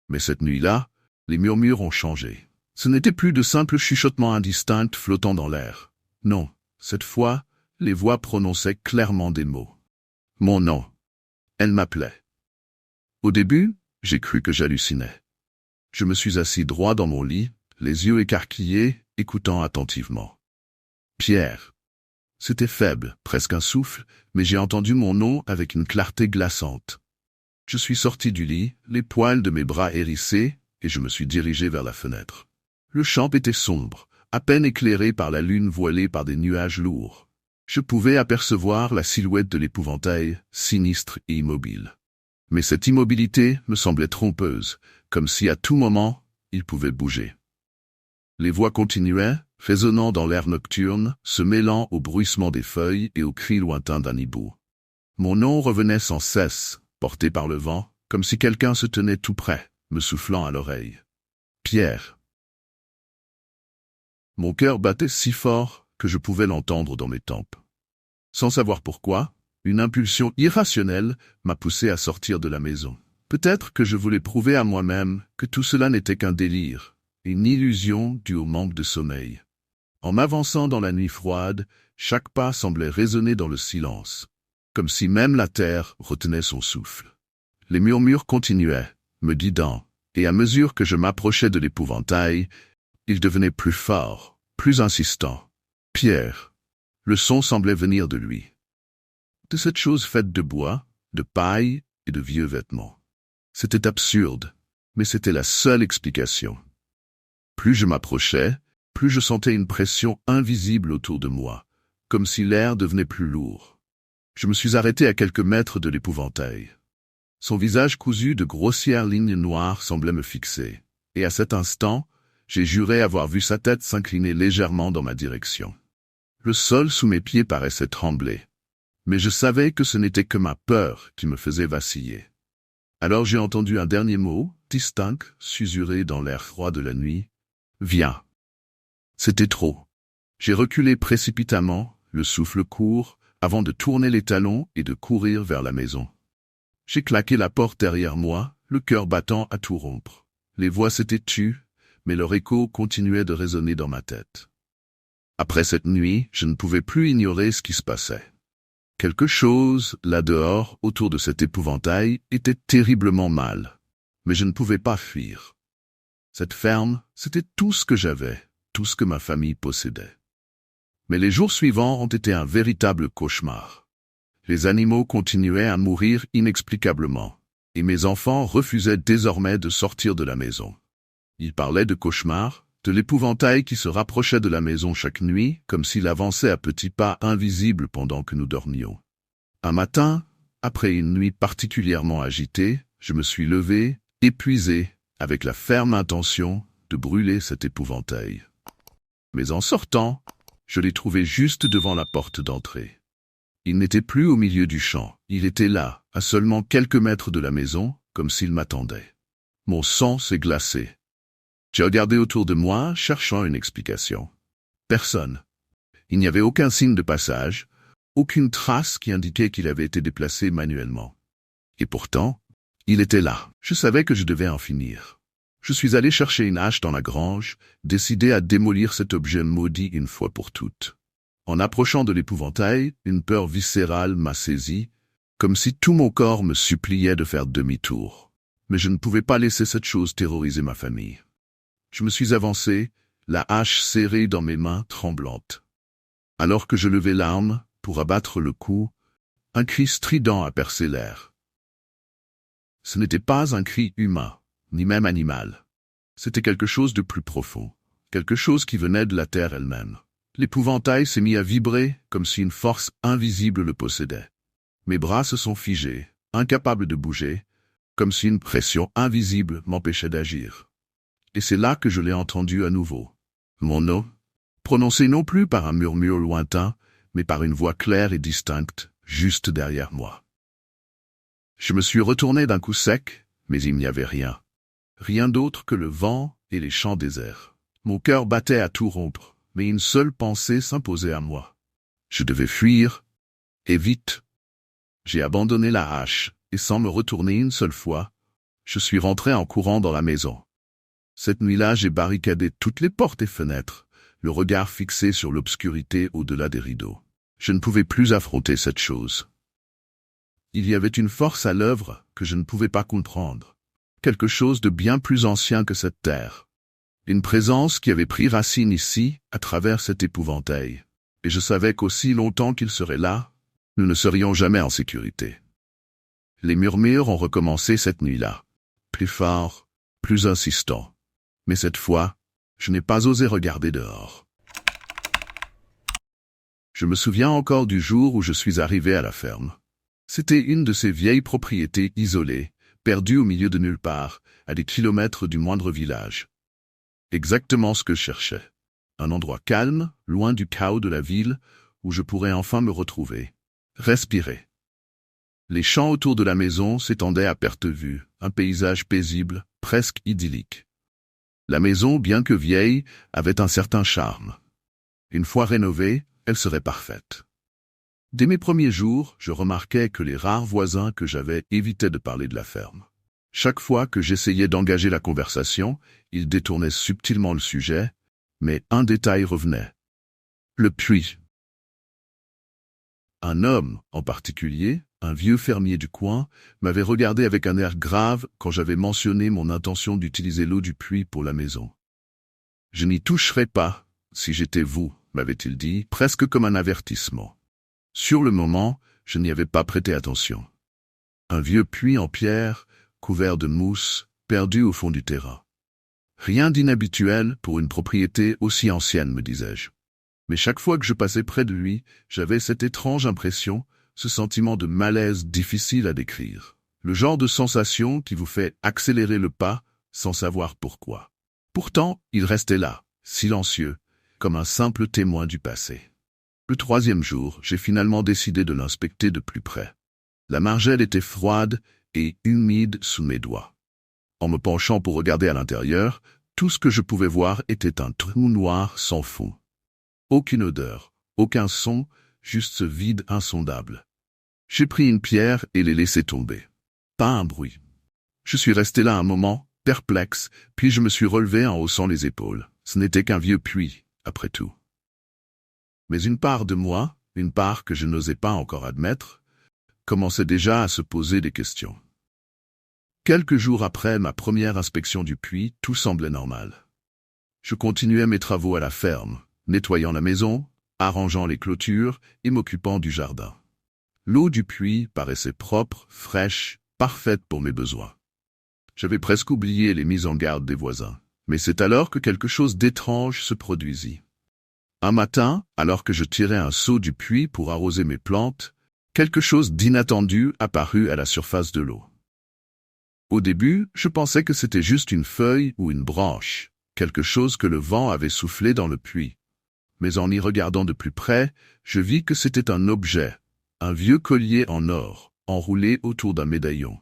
Mais cette nuit-là, les murmures ont changé. Ce n'était plus de simples chuchotements indistincts flottant dans l'air. Non, cette fois, les voix prononçaient clairement des mots. Mon nom. Elle m'appelait. Au début, j'ai cru que j'hallucinais. Je me suis assis droit dans mon lit, les yeux écarquillés, écoutant attentivement. Pierre. C'était faible, presque un souffle, mais j'ai entendu mon nom avec une clarté glaçante. Je suis sorti du lit, les poils de mes bras hérissés, et je me suis dirigé vers la fenêtre. Le champ était sombre, à peine éclairé par la lune voilée par des nuages lourds. Je pouvais apercevoir la silhouette de l'épouvantail, sinistre et immobile. Mais cette immobilité me semblait trompeuse, comme si à tout moment, il pouvait bouger. Les voix continuaient, résonnant dans l'air nocturne, se mêlant au bruissement des feuilles et aux cris lointains d'un hibou. Mon nom revenait sans cesse, porté par le vent, comme si quelqu'un se tenait tout près, me soufflant à l'oreille. Pierre. Mon cœur battait si fort que je pouvais l'entendre dans mes tempes. Sans savoir pourquoi, une impulsion irrationnelle m'a poussé à sortir de la maison. Peut-être que je voulais prouver à moi-même que tout cela n'était qu'un délire, une illusion due au manque de sommeil. En m'avançant dans la nuit froide, chaque pas semblait résonner dans le silence, comme si même la terre retenait son souffle. Les murmures continuaient, me guidant, et à mesure que je m'approchais de l'épouvantail, ils devenaient plus forts, plus insistants. Pierre. Le son semblait venir de lui. De cette chose faite de bois, de paille et de vieux vêtements. C'était absurde, mais c'était la seule explication. Plus je m'approchais, plus je sentais une pression invisible autour de moi, comme si l'air devenait plus lourd. Je me suis arrêté à quelques mètres de l'épouvantail. Son visage cousu de grossières lignes noires semblait me fixer, et à cet instant, j'ai juré avoir vu sa tête s'incliner légèrement dans ma direction. Le sol sous mes pieds paraissait trembler, mais je savais que ce n'était que ma peur qui me faisait vaciller. Alors j'ai entendu un dernier mot, distinct, susurré dans l'air froid de la nuit. « Viens !» C'était trop. J'ai reculé précipitamment, le souffle court, avant de tourner les talons et de courir vers la maison. J'ai claqué la porte derrière moi, le cœur battant à tout rompre. Les voix s'étaient tues, mais leur écho continuait de résonner dans ma tête. Après cette nuit, je ne pouvais plus ignorer ce qui se passait. Quelque chose, là dehors, autour de cet épouvantail, était terriblement mal. Mais je ne pouvais pas fuir. Cette ferme, c'était tout ce que j'avais, tout ce que ma famille possédait. Mais les jours suivants ont été un véritable cauchemar. Les animaux continuaient à mourir inexplicablement, et mes enfants refusaient désormais de sortir de la maison. Ils parlaient de cauchemar, de l'épouvantail qui se rapprochait de la maison chaque nuit, comme s'il avançait à petits pas invisibles pendant que nous dormions. Un matin, après une nuit particulièrement agitée, je me suis levé, épuisé, avec la ferme intention de brûler cet épouvantail. Mais en sortant, je l'ai trouvé juste devant la porte d'entrée. Il n'était plus au milieu du champ, il était là, à seulement quelques mètres de la maison, comme s'il m'attendait. Mon sang s'est glacé. J'ai regardé autour de moi, cherchant une explication. Personne. Il n'y avait aucun signe de passage, aucune trace qui indiquait qu'il avait été déplacé manuellement. Et pourtant, il était là. Je savais que je devais en finir. Je suis allé chercher une hache dans la grange, décidé à démolir cet objet maudit une fois pour toutes. En approchant de l'épouvantail, une peur viscérale m'a saisi, comme si tout mon corps me suppliait de faire demi-tour. Mais je ne pouvais pas laisser cette chose terroriser ma famille. Je me suis avancé, la hache serrée dans mes mains tremblantes. Alors que je levais l'arme pour abattre le coup, un cri strident a percé l'air. Ce n'était pas un cri humain, ni même animal. C'était quelque chose de plus profond, quelque chose qui venait de la terre elle-même. L'épouvantail s'est mis à vibrer comme si une force invisible le possédait. Mes bras se sont figés, incapables de bouger, comme si une pression invisible m'empêchait d'agir. Et c'est là que je l'ai entendu à nouveau. Mon nom, prononcé non plus par un murmure lointain, mais par une voix claire et distincte, juste derrière moi. Je me suis retourné d'un coup sec, mais il n'y avait rien. Rien d'autre que le vent et les champs déserts. Mon cœur battait à tout rompre, mais une seule pensée s'imposait à moi. Je devais fuir, et vite. J'ai abandonné la hache, et sans me retourner une seule fois, je suis rentré en courant dans la maison. Cette nuit-là, j'ai barricadé toutes les portes et fenêtres, le regard fixé sur l'obscurité au-delà des rideaux. Je ne pouvais plus affronter cette chose. Il y avait une force à l'œuvre que je ne pouvais pas comprendre. Quelque chose de bien plus ancien que cette terre. Une présence qui avait pris racine ici, à travers cet épouvantail. Et je savais qu'aussi longtemps qu'il serait là, nous ne serions jamais en sécurité. Les murmures ont recommencé cette nuit-là. Plus fort, plus insistant. Mais cette fois, je n'ai pas osé regarder dehors. Je me souviens encore du jour où je suis arrivé à la ferme. C'était une de ces vieilles propriétés isolées, perdues au milieu de nulle part, à des kilomètres du moindre village. Exactement ce que je cherchais. Un endroit calme, loin du chaos de la ville, où je pourrais enfin me retrouver. Respirer. Les champs autour de la maison s'étendaient à perte de vue, un paysage paisible, presque idyllique. La maison, bien que vieille, avait un certain charme. Une fois rénovée, elle serait parfaite. Dès mes premiers jours, je remarquais que les rares voisins que j'avais évitaient de parler de la ferme. Chaque fois que j'essayais d'engager la conversation, ils détournaient subtilement le sujet, mais un détail revenait. Le puits. Un homme, en particulier, un vieux fermier du coin, m'avait regardé avec un air grave quand j'avais mentionné mon intention d'utiliser l'eau du puits pour la maison. « Je n'y toucherai pas, si j'étais vous », m'avait-il dit, presque comme un avertissement. Sur le moment, je n'y avais pas prêté attention. Un vieux puits en pierre, couvert de mousse, perdu au fond du terrain. Rien d'inhabituel pour une propriété aussi ancienne, me disais-je. Mais chaque fois que je passais près de lui, j'avais cette étrange impression, ce sentiment de malaise difficile à décrire. Le genre de sensation qui vous fait accélérer le pas sans savoir pourquoi. Pourtant, il restait là, silencieux, comme un simple témoin du passé. Le troisième jour, j'ai finalement décidé de l'inspecter de plus près. La margelle était froide et humide sous mes doigts. En me penchant pour regarder à l'intérieur, tout ce que je pouvais voir était un trou noir sans fond. Aucune odeur, aucun son, juste ce vide insondable. J'ai pris une pierre et l'ai laissée tomber. Pas un bruit. Je suis resté là un moment, perplexe, puis je me suis relevé en haussant les épaules. Ce n'était qu'un vieux puits, après tout. Mais une part de moi, une part que je n'osais pas encore admettre, commençait déjà à se poser des questions. Quelques jours après ma première inspection du puits, tout semblait normal. Je continuais mes travaux à la ferme, nettoyant la maison, arrangeant les clôtures et m'occupant du jardin. L'eau du puits paraissait propre, fraîche, parfaite pour mes besoins. J'avais presque oublié les mises en garde des voisins, mais c'est alors que quelque chose d'étrange se produisit. Un matin, alors que je tirais un seau du puits pour arroser mes plantes, quelque chose d'inattendu apparut à la surface de l'eau. Au début, je pensais que c'était juste une feuille ou une branche, quelque chose que le vent avait soufflé dans le puits. Mais en y regardant de plus près, je vis que c'était un objet, un vieux collier en or, enroulé autour d'un médaillon.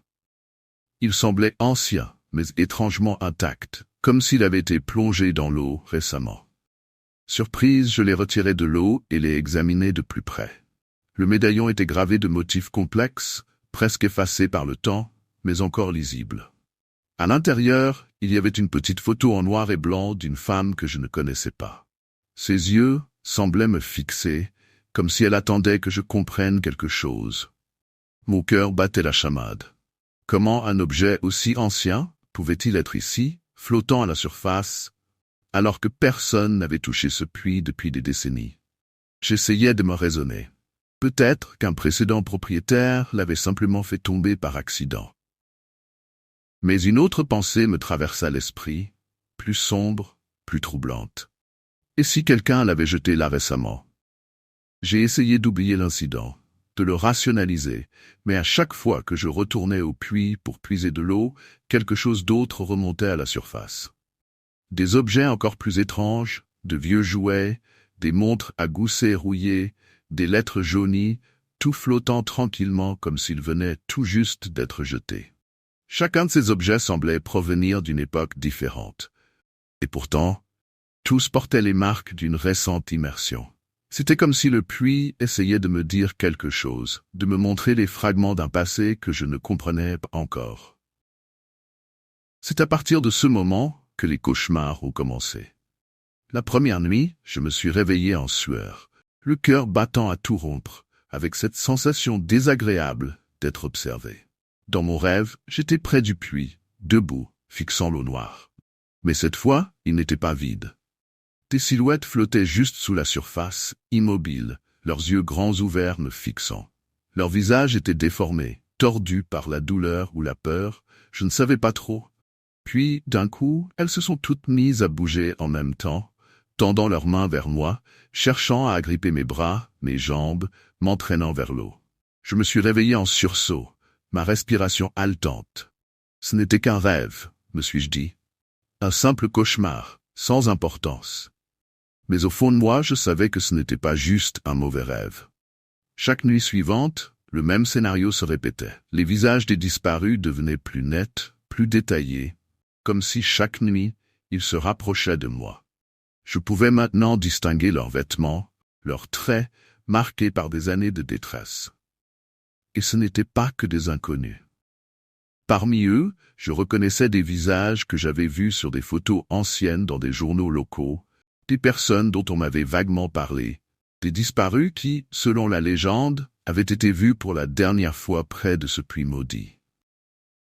Il semblait ancien, mais étrangement intact, comme s'il avait été plongé dans l'eau récemment. Surprise, je l'ai retiré de l'eau et l'ai examiné de plus près. Le médaillon était gravé de motifs complexes, presque effacés par le temps, mais encore lisibles. À l'intérieur, il y avait une petite photo en noir et blanc d'une femme que je ne connaissais pas. Ses yeux semblaient me fixer, comme si elle attendait que je comprenne quelque chose. Mon cœur battait la chamade. Comment un objet aussi ancien pouvait-il être ici, flottant à la surface, alors que personne n'avait touché ce puits depuis des décennies? J'essayais de me raisonner. Peut-être qu'un précédent propriétaire l'avait simplement fait tomber par accident. Mais une autre pensée me traversa l'esprit, plus sombre, plus troublante. Et si quelqu'un l'avait jeté là récemment? J'ai essayé d'oublier l'incident, de le rationaliser, mais à chaque fois que je retournais au puits pour puiser de l'eau, quelque chose d'autre remontait à la surface. Des objets encore plus étranges, de vieux jouets, des montres à gousset rouillées, des lettres jaunies, tout flottant tranquillement comme s'ils venaient tout juste d'être jetés. Chacun de ces objets semblait provenir d'une époque différente. Et pourtant, tous portaient les marques d'une récente immersion. C'était comme si le puits essayait de me dire quelque chose, de me montrer les fragments d'un passé que je ne comprenais pas encore. C'est à partir de ce moment que les cauchemars ont commencé. La première nuit, je me suis réveillé en sueur, le cœur battant à tout rompre, avec cette sensation désagréable d'être observé. Dans mon rêve, j'étais près du puits, debout, fixant l'eau noire. Mais cette fois, il n'était pas vide. Des silhouettes flottaient juste sous la surface, immobiles, leurs yeux grands ouverts me fixant. Leurs visages étaient déformés, tordus par la douleur ou la peur, je ne savais pas trop. Puis, d'un coup, elles se sont toutes mises à bouger en même temps, tendant leurs mains vers moi, cherchant à agripper mes bras, mes jambes, m'entraînant vers l'eau. Je me suis réveillé en sursaut, ma respiration haletante. Ce n'était qu'un rêve, me suis-je dit. Un simple cauchemar, sans importance. Mais au fond de moi, je savais que ce n'était pas juste un mauvais rêve. Chaque nuit suivante, le même scénario se répétait. Les visages des disparus devenaient plus nets, plus détaillés, comme si chaque nuit, ils se rapprochaient de moi. Je pouvais maintenant distinguer leurs vêtements, leurs traits, marqués par des années de détresse. Et ce n'étaient pas que des inconnus. Parmi eux, je reconnaissais des visages que j'avais vus sur des photos anciennes dans des journaux locaux, des personnes dont on m'avait vaguement parlé, des disparus qui, selon la légende, avaient été vus pour la dernière fois près de ce puits maudit.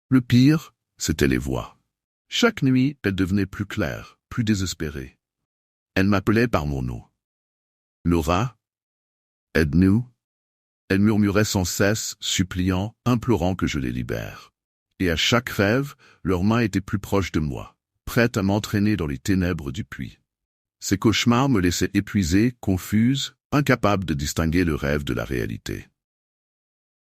Le pire, c'étaient les voix. Chaque nuit, elles devenaient plus claires, plus désespérées. Elles m'appelaient par mon nom. Laura, aide-nous. Elles murmuraient sans cesse, suppliant, implorant que je les libère. Et à chaque rêve, leurs mains étaient plus proches de moi, prêtes à m'entraîner dans les ténèbres du puits. Ces cauchemars me laissaient épuisée, confuse, incapable de distinguer le rêve de la réalité.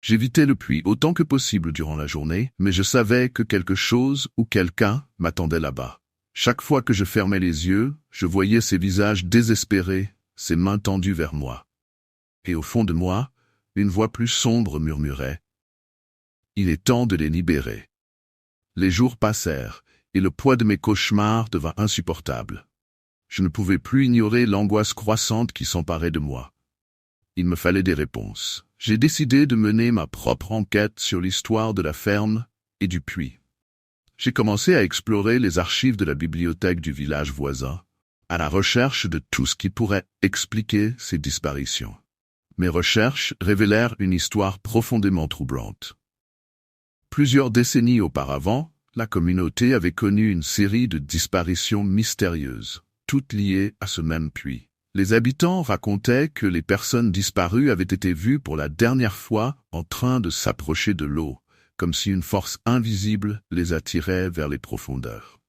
J'évitais le puits autant que possible durant la journée, mais je savais que quelque chose ou quelqu'un m'attendait là-bas. Chaque fois que je fermais les yeux, je voyais ces visages désespérés, ces mains tendues vers moi. Et au fond de moi, une voix plus sombre murmurait « Il est temps de les libérer ». Les jours passèrent, et le poids de mes cauchemars devint insupportable. Je ne pouvais plus ignorer l'angoisse croissante qui s'emparait de moi. Il me fallait des réponses. J'ai décidé de mener ma propre enquête sur l'histoire de la ferme et du puits. J'ai commencé à explorer les archives de la bibliothèque du village voisin, à la recherche de tout ce qui pourrait expliquer ces disparitions. Mes recherches révélèrent une histoire profondément troublante. Plusieurs décennies auparavant, la communauté avait connu une série de disparitions mystérieuses, toutes liées à ce même puits. Les habitants racontaient que les personnes disparues avaient été vues pour la dernière fois en train de s'approcher de l'eau, comme si une force invisible les attirait vers les profondeurs.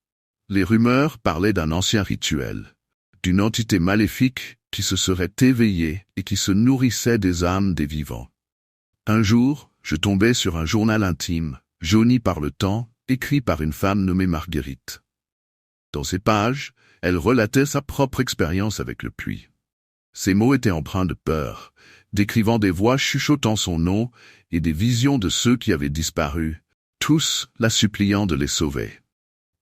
Les rumeurs parlaient d'un ancien rituel, d'une entité maléfique qui se serait éveillée et qui se nourrissait des âmes des vivants. Un jour, je tombais sur un journal intime, jauni par le temps, écrit par une femme nommée Marguerite. Dans ces pages, elle relatait sa propre expérience avec le puits. Ses mots étaient empreints de peur, décrivant des voix chuchotant son nom et des visions de ceux qui avaient disparu, tous la suppliant de les sauver.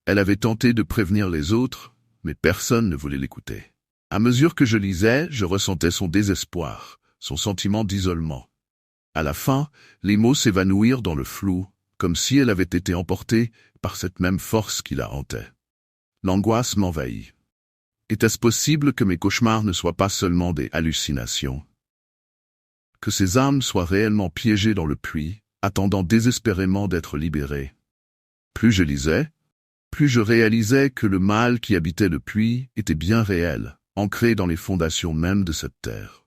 Elle avait tenté de prévenir les autres, mais personne ne voulait l'écouter. À mesure que je lisais, je ressentais son désespoir, son sentiment d'isolement. À la fin, les mots s'évanouirent dans le flou, comme si elle avait été emportée par cette même force qui la hantait. L'angoisse m'envahit. Était-ce possible que mes cauchemars ne soient pas seulement des hallucinations? Que ces âmes soient réellement piégées dans le puits, attendant désespérément d'être libérées? Plus je lisais, plus je réalisais que le mal qui habitait le puits était bien réel, ancré dans les fondations mêmes de cette terre.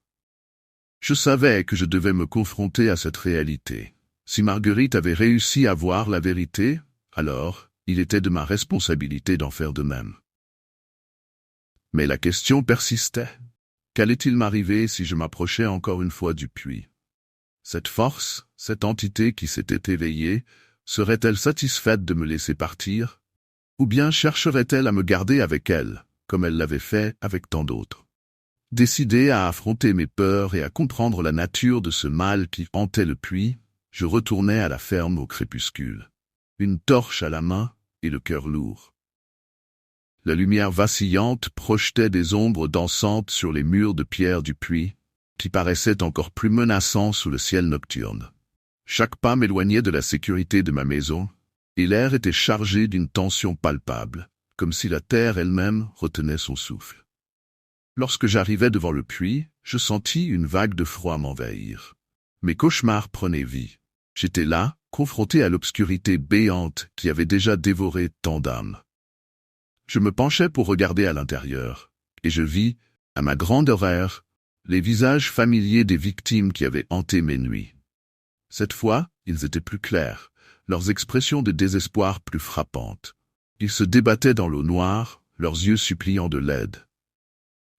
Je savais que je devais me confronter à cette réalité. Si Marguerite avait réussi à voir la vérité, alors il était de ma responsabilité d'en faire de même. Mais la question persistait. Qu'allait-il m'arriver si je m'approchais encore une fois du puits? Cette force, cette entité qui s'était éveillée, serait-elle satisfaite de me laisser partir? Ou bien chercherait-elle à me garder avec elle, comme elle l'avait fait avec tant d'autres? Décidé à affronter mes peurs et à comprendre la nature de ce mal qui hantait le puits, je retournai à la ferme au crépuscule, une torche à la main et le cœur lourd. La lumière vacillante projetait des ombres dansantes sur les murs de pierre du puits, qui paraissaient encore plus menaçants sous le ciel nocturne. Chaque pas m'éloignait de la sécurité de ma maison, et l'air était chargé d'une tension palpable, comme si la terre elle-même retenait son souffle. Lorsque j'arrivai devant le puits, je sentis une vague de froid m'envahir. Mes cauchemars prenaient vie. J'étais là, confronté à l'obscurité béante qui avait déjà dévoré tant d'âmes. Je me penchai pour regarder à l'intérieur, et je vis, à ma grande horreur, les visages familiers des victimes qui avaient hanté mes nuits. Cette fois, ils étaient plus clairs, leurs expressions de désespoir plus frappantes. Ils se débattaient dans l'eau noire, leurs yeux suppliant de l'aide.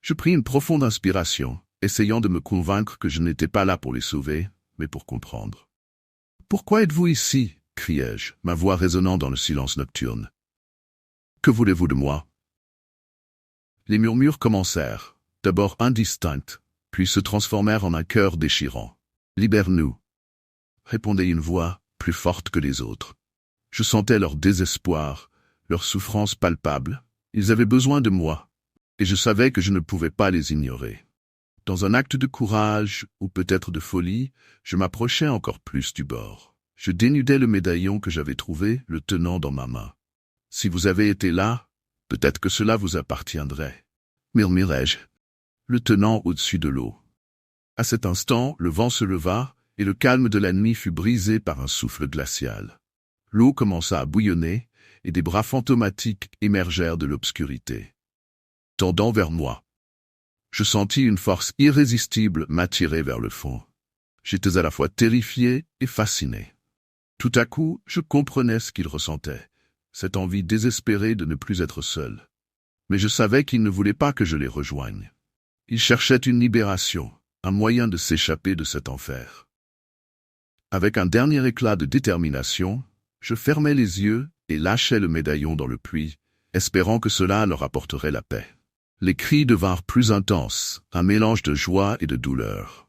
Je pris une profonde inspiration, essayant de me convaincre que je n'étais pas là pour les sauver, mais pour comprendre. « Pourquoi êtes-vous ici » criai-je, ma voix résonnant dans le silence nocturne. « Que voulez-vous de moi » Les murmures commencèrent, d'abord indistincts, puis se transformèrent en un cœur déchirant. « Libère-nous » répondait une voix, plus forte que les autres. Je sentais leur désespoir, leur souffrance palpable. Ils avaient besoin de moi, et je savais que je ne pouvais pas les ignorer. Dans un acte de courage, ou peut-être de folie, je m'approchai encore plus du bord. Je dénudai le médaillon que j'avais trouvé, le tenant dans ma main. « Si vous avez été là, peut-être que cela vous appartiendrait, » murmurai-je, le tenant au-dessus de l'eau. À cet instant, le vent se leva, et le calme de la nuit fut brisé par un souffle glacial. L'eau commença à bouillonner, et des bras fantomatiques émergèrent de l'obscurité, tendant vers moi. Je sentis une force irrésistible m'attirer vers le fond. J'étais à la fois terrifié et fasciné. Tout à coup, je comprenais ce qu'ils ressentaient, cette envie désespérée de ne plus être seul. Mais je savais qu'ils ne voulaient pas que je les rejoigne. Ils cherchaient une libération, un moyen de s'échapper de cet enfer. Avec un dernier éclat de détermination, je fermai les yeux et lâchai le médaillon dans le puits, espérant que cela leur apporterait la paix. Les cris devinrent plus intenses, un mélange de joie et de douleur.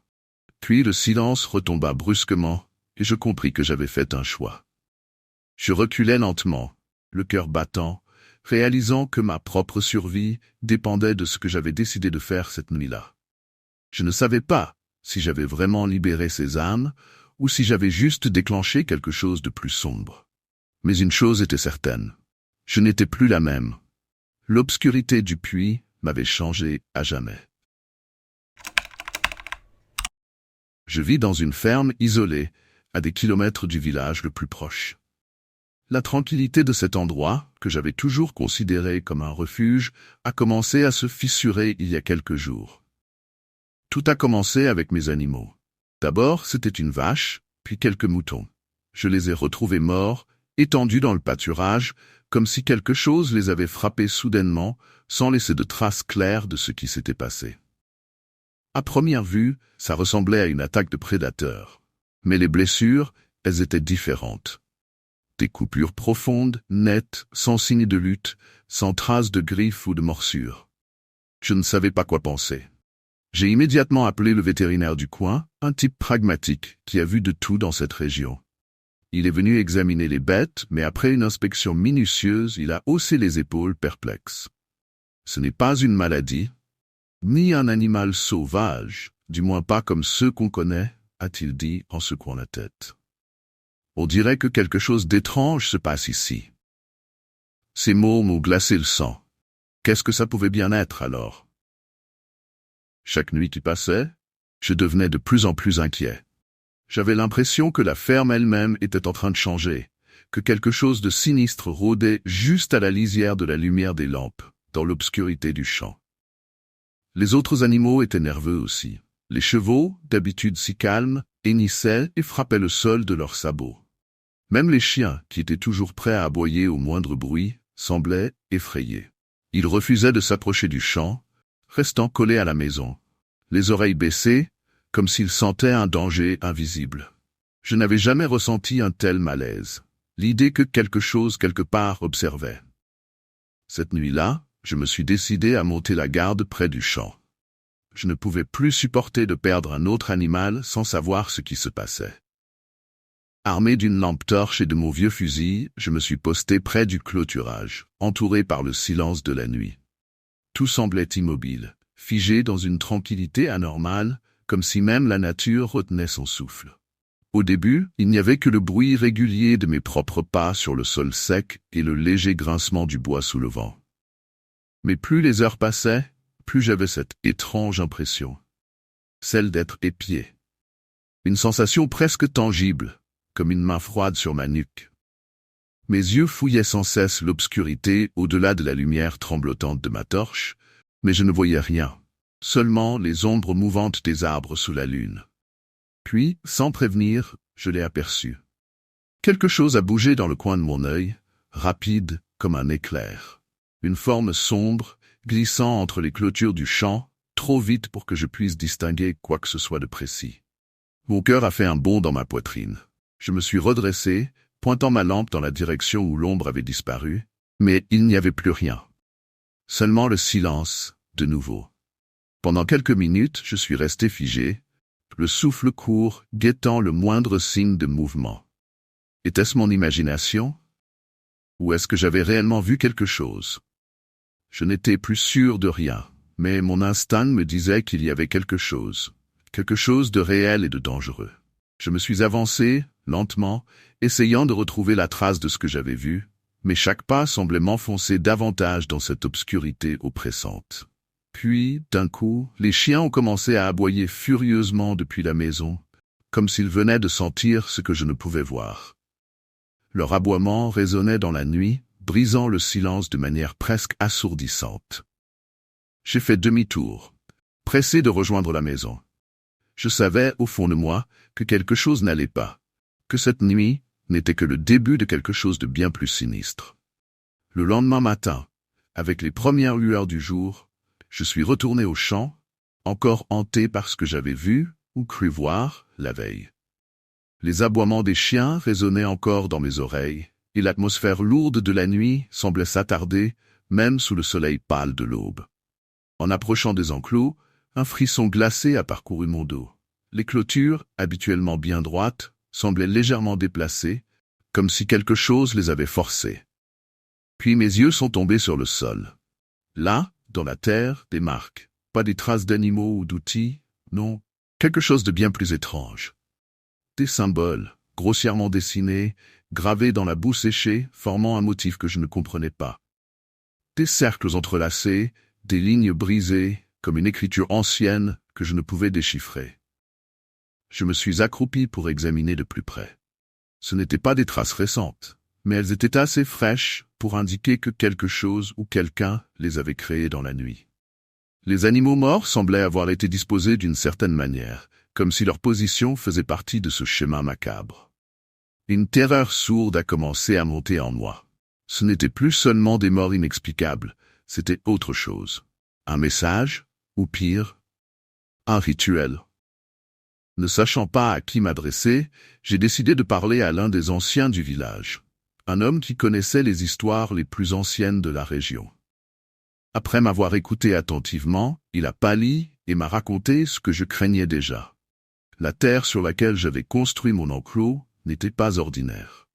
Puis le silence retomba brusquement, et je compris que j'avais fait un choix. Je reculai lentement, le cœur battant, réalisant que ma propre survie dépendait de ce que j'avais décidé de faire cette nuit-là. Je ne savais pas si j'avais vraiment libéré ces âmes, ou si j'avais juste déclenché quelque chose de plus sombre. Mais une chose était certaine, je n'étais plus la même. L'obscurité du puits m'avait changé à jamais. Je vis dans une ferme isolée, à des kilomètres du village le plus proche. La tranquillité de cet endroit, que j'avais toujours considéré comme un refuge, a commencé à se fissurer il y a quelques jours. Tout a commencé avec mes animaux. D'abord, c'était une vache, puis quelques moutons. Je les ai retrouvés morts, étendus dans le pâturage, comme si quelque chose les avait frappés soudainement, sans laisser de traces claires de ce qui s'était passé. À première vue, ça ressemblait à une attaque de prédateurs. Mais les blessures, elles étaient différentes. Des coupures profondes, nettes, sans signe de lutte, sans traces de griffes ou de morsures. Je ne savais pas quoi penser. J'ai immédiatement appelé le vétérinaire du coin, un type pragmatique qui a vu de tout dans cette région. Il est venu examiner les bêtes, mais après une inspection minutieuse, il a haussé les épaules perplexe. Ce n'est pas une maladie, ni un animal sauvage, du moins pas comme ceux qu'on connaît, a-t-il dit en secouant la tête. On dirait que quelque chose d'étrange se passe ici. Ces mots m'ont glacé le sang. Qu'est-ce que ça pouvait bien être alors? Chaque nuit qui passait, je devenais de plus en plus inquiet. J'avais l'impression que la ferme elle-même était en train de changer, que quelque chose de sinistre rôdait juste à la lisière de la lumière des lampes, dans l'obscurité du champ. Les autres animaux étaient nerveux aussi. Les chevaux, d'habitude si calmes, hennissaient et frappaient le sol de leurs sabots. Même les chiens, qui étaient toujours prêts à aboyer au moindre bruit, semblaient effrayés. Ils refusaient de s'approcher du champ, restant collés à la maison, les oreilles baissées, comme s'il sentait un danger invisible. Je n'avais jamais ressenti un tel malaise, l'idée que quelque chose quelque part observait. Cette nuit-là, je me suis décidé à monter la garde près du champ. Je ne pouvais plus supporter de perdre un autre animal sans savoir ce qui se passait. Armé d'une lampe torche et de mon vieux fusil, je me suis posté près du clôturage, entouré par le silence de la nuit. Tout semblait immobile, figé dans une tranquillité anormale, comme si même la nature retenait son souffle. Au début, il n'y avait que le bruit régulier de mes propres pas sur le sol sec et le léger grincement du bois sous le vent. Mais plus les heures passaient, plus j'avais cette étrange impression, celle d'être épié. Une sensation presque tangible, comme une main froide sur ma nuque. Mes yeux fouillaient sans cesse l'obscurité au-delà de la lumière tremblotante de ma torche, mais je ne voyais rien, seulement les ombres mouvantes des arbres sous la lune. Puis, sans prévenir, je l'ai aperçu. Quelque chose a bougé dans le coin de mon œil, rapide comme un éclair. Une forme sombre, glissant entre les clôtures du champ, trop vite pour que je puisse distinguer quoi que ce soit de précis. Mon cœur a fait un bond dans ma poitrine. Je me suis redressé, pointant ma lampe dans la direction où l'ombre avait disparu, mais il n'y avait plus rien. Seulement le silence, de nouveau. Pendant quelques minutes, je suis resté figé, le souffle court, guettant le moindre signe de mouvement. Était-ce mon imagination? Ou est-ce que j'avais réellement vu quelque chose? Je n'étais plus sûr de rien, mais mon instinct me disait qu'il y avait quelque chose de réel et de dangereux. Je me suis avancé, lentement, essayant de retrouver la trace de ce que j'avais vu, mais chaque pas semblait m'enfoncer davantage dans cette obscurité oppressante. Puis, d'un coup, les chiens ont commencé à aboyer furieusement depuis la maison, comme s'ils venaient de sentir ce que je ne pouvais voir. Leur aboiement résonnait dans la nuit, brisant le silence de manière presque assourdissante. J'ai fait demi-tour, pressé de rejoindre la maison. Je savais, au fond de moi, que quelque chose n'allait pas, que cette nuit n'était que le début de quelque chose de bien plus sinistre. Le lendemain matin, avec les premières lueurs du jour, je suis retourné au champ, encore hanté par ce que j'avais vu ou cru voir la veille. Les aboiements des chiens résonnaient encore dans mes oreilles, et l'atmosphère lourde de la nuit semblait s'attarder, même sous le soleil pâle de l'aube. En approchant des enclos, un frisson glacé a parcouru mon dos. Les clôtures, habituellement bien droites, semblaient légèrement déplacées, comme si quelque chose les avait forcées. Puis mes yeux sont tombés sur le sol. Là, dans la terre, des marques, pas des traces d'animaux ou d'outils, non, quelque chose de bien plus étrange. Des symboles, grossièrement dessinés, gravés dans la boue séchée, formant un motif que je ne comprenais pas. Des cercles entrelacés, des lignes brisées, comme une écriture ancienne que je ne pouvais déchiffrer. Je me suis accroupi pour examiner de plus près. Ce n'étaient pas des traces récentes, mais elles étaient assez fraîches pour indiquer que quelque chose ou quelqu'un les avait créées dans la nuit. Les animaux morts semblaient avoir été disposés d'une certaine manière, comme si leur position faisait partie de ce schéma macabre. Une terreur sourde a commencé à monter en moi. Ce n'était plus seulement des morts inexplicables, c'était autre chose. Un message, ou pire, un rituel. Ne sachant pas à qui m'adresser, j'ai décidé de parler à l'un des anciens du village, un homme qui connaissait les histoires les plus anciennes de la région. Après m'avoir écouté attentivement, il a pâli et m'a raconté ce que je craignais déjà. La terre sur laquelle j'avais construit mon enclos n'était pas ordinaire.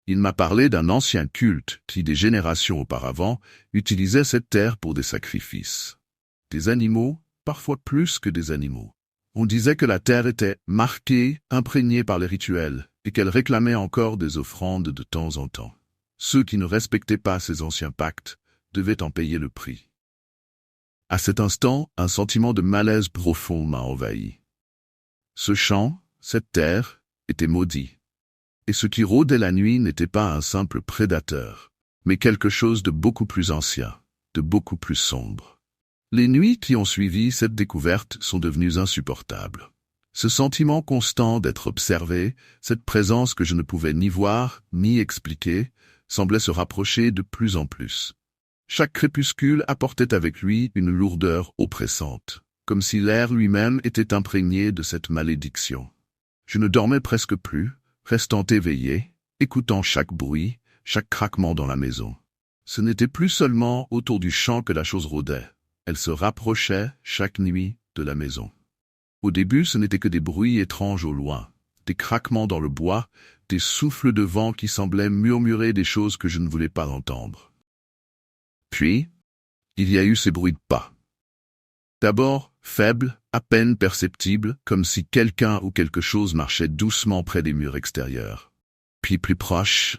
Il m'a parlé d'un ancien culte qui, des générations auparavant, utilisait cette terre pour des sacrifices. Des animaux, parfois plus que des animaux. On disait que la terre était marquée, imprégnée par les rituels, et qu'elle réclamait encore des offrandes de temps en temps. Ceux qui ne respectaient pas ces anciens pactes devaient en payer le prix. À cet instant, un sentiment de malaise profond m'a envahi. Ce champ, cette terre, était maudit. Et ce qui rôdait la nuit n'était pas un simple prédateur, mais quelque chose de beaucoup plus ancien, de beaucoup plus sombre. Les nuits qui ont suivi cette découverte sont devenues insupportables. Ce sentiment constant d'être observé, cette présence que je ne pouvais ni voir, ni expliquer, semblait se rapprocher de plus en plus. Chaque crépuscule apportait avec lui une lourdeur oppressante. comme si l'air lui-même était imprégné de cette malédiction. Je ne dormais presque plus, restant éveillé, écoutant chaque bruit, chaque craquement dans la maison. Ce n'était plus seulement autour du champ que la chose rôdait. Elle se rapprochait, chaque nuit, de la maison. Au début, ce n'était que des bruits étranges au loin, des craquements dans le bois, des souffles de vent qui semblaient murmurer des choses que je ne voulais pas entendre. Puis, il y a eu ces bruits de pas. D'abord, faibles, à peine perceptibles, comme si quelqu'un ou quelque chose marchait doucement près des murs extérieurs. Puis plus proches,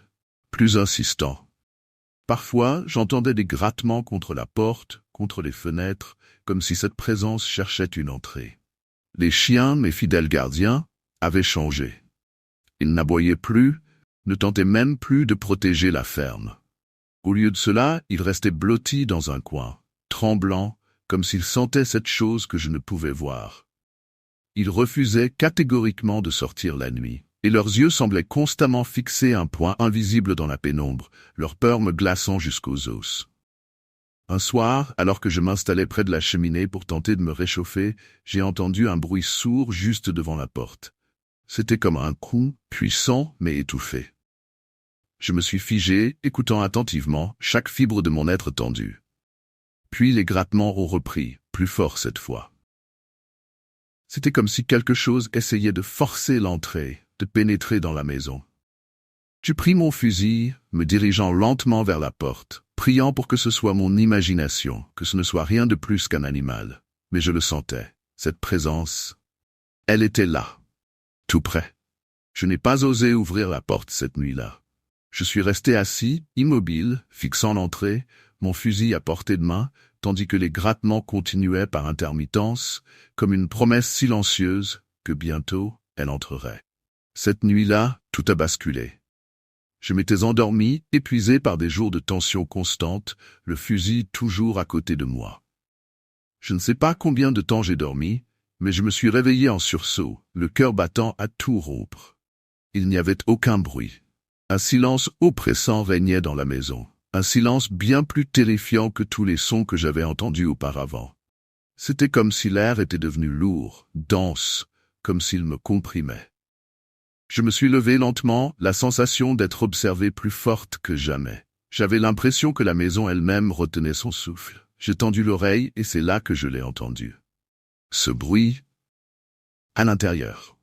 plus insistants. Parfois, j'entendais des grattements contre la porte, contre les fenêtres, comme si cette présence cherchait une entrée. Les chiens, mes fidèles gardiens, avaient changé. Ils n'aboyaient plus, ne tentaient même plus de protéger la ferme. Au lieu de cela, ils restaient blottis dans un coin, tremblants, comme s'ils sentaient cette chose que je ne pouvais voir. Ils refusaient catégoriquement de sortir la nuit, et leurs yeux semblaient constamment fixer un point invisible dans la pénombre, leur peur me glaçant jusqu'aux os. Un soir, alors que je m'installais près de la cheminée pour tenter de me réchauffer, j'ai entendu un bruit sourd juste devant la porte. C'était comme un coup, puissant mais étouffé. Je me suis figé, écoutant attentivement, chaque fibre de mon être tendu. Puis les grattements ont repris, plus forts cette fois. C'était comme si quelque chose essayait de forcer l'entrée, de pénétrer dans la maison. Je pris mon fusil, me dirigeant lentement vers la porte, priant pour que ce soit mon imagination, que ce ne soit rien de plus qu'un animal. Mais je le sentais, cette présence. Elle était là, tout près. Je n'ai pas osé ouvrir la porte cette nuit-là. Je suis resté assis, immobile, fixant l'entrée, mon fusil à portée de main, tandis que les grattements continuaient par intermittence, comme une promesse silencieuse que bientôt elle entrerait. Cette nuit-là, tout a basculé. Je m'étais endormi, épuisé par des jours de tension constante, le fusil toujours à côté de moi. Je ne sais pas combien de temps j'ai dormi, mais je me suis réveillé en sursaut, le cœur battant à tout rompre. Il n'y avait aucun bruit. Un silence oppressant régnait dans la maison, un silence bien plus terrifiant que tous les sons que j'avais entendus auparavant. C'était comme si l'air était devenu lourd, dense, comme s'il me comprimait. Je me suis levé lentement, la sensation d'être observé plus forte que jamais. J'avais l'impression que la maison elle-même retenait son souffle. J'ai tendu l'oreille et c'est là que je l'ai entendu. Ce bruit, à l'intérieur.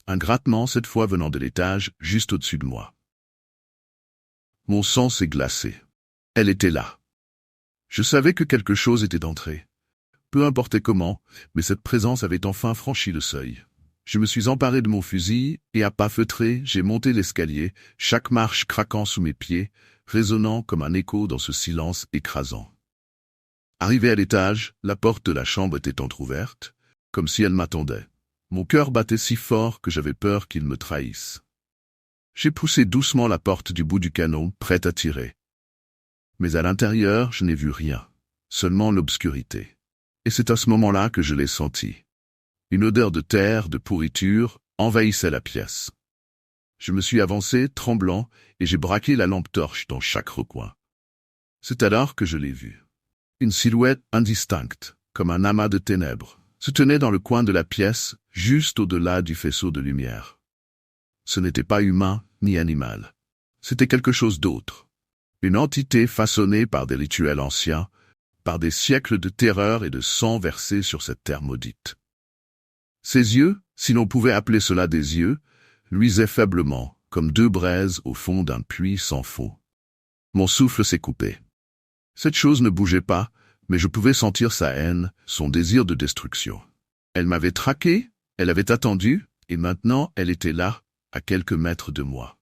Un grattement cette fois venant de l'étage, juste au-dessus de moi. Mon sang s'est glacé. Elle était là. Je savais que quelque chose était entré. Peu importe comment, mais cette présence avait enfin franchi le seuil. Je me suis emparé de mon fusil, et à pas feutrés, j'ai monté l'escalier, chaque marche craquant sous mes pieds, résonnant comme un écho dans ce silence écrasant. Arrivé à l'étage, la porte de la chambre était entr'ouverte, comme si elle m'attendait. Mon cœur battait si fort que j'avais peur qu'il me trahisse. J'ai poussé doucement la porte du bout du canon, prête à tirer. Mais à l'intérieur, je n'ai vu rien, seulement l'obscurité. Et c'est à ce moment-là que je l'ai senti. Une odeur de terre, de pourriture, envahissait la pièce. Je me suis avancé, tremblant, et j'ai braqué la lampe torche dans chaque recoin. C'est alors que je l'ai vue. Une silhouette indistincte, comme un amas de ténèbres, se tenait dans le coin de la pièce, juste au-delà du faisceau de lumière. Ce n'était pas humain ni animal. C'était quelque chose d'autre. Une entité façonnée par des rituels anciens, par des siècles de terreur et de sang versé sur cette terre maudite. Ses yeux, si l'on pouvait appeler cela des yeux, luisaient faiblement, comme deux braises au fond d'un puits sans fond. Mon souffle s'est coupé. Cette chose ne bougeait pas, mais je pouvais sentir sa haine, son désir de destruction. Elle m'avait traqué, elle avait attendu, et maintenant elle était là, à quelques mètres de moi.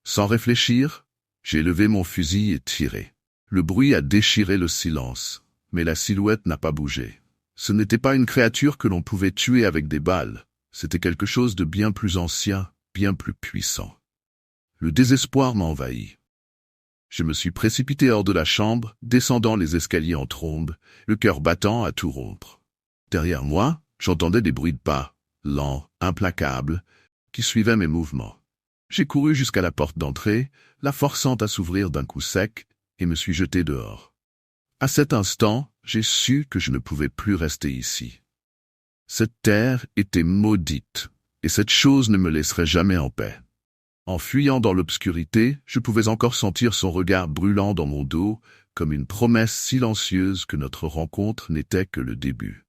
Sans réfléchir, j'ai levé mon fusil et tiré. Le bruit a déchiré le silence, mais la silhouette n'a pas bougé. Ce n'était pas une créature que l'on pouvait tuer avec des balles, c'était quelque chose de bien plus ancien, bien plus puissant. Le désespoir m'a envahi. Je me suis précipité hors de la chambre, descendant les escaliers en trombe, le cœur battant à tout rompre. Derrière moi, j'entendais des bruits de pas, lents, implacables, qui suivaient mes mouvements. J'ai couru jusqu'à la porte d'entrée, la forçant à s'ouvrir d'un coup sec, et me suis jeté dehors. À cet instant, j'ai su que je ne pouvais plus rester ici. Cette terre était maudite, et cette chose ne me laisserait jamais en paix. En fuyant dans l'obscurité, je pouvais encore sentir son regard brûlant dans mon dos, comme une promesse silencieuse que notre rencontre n'était que le début.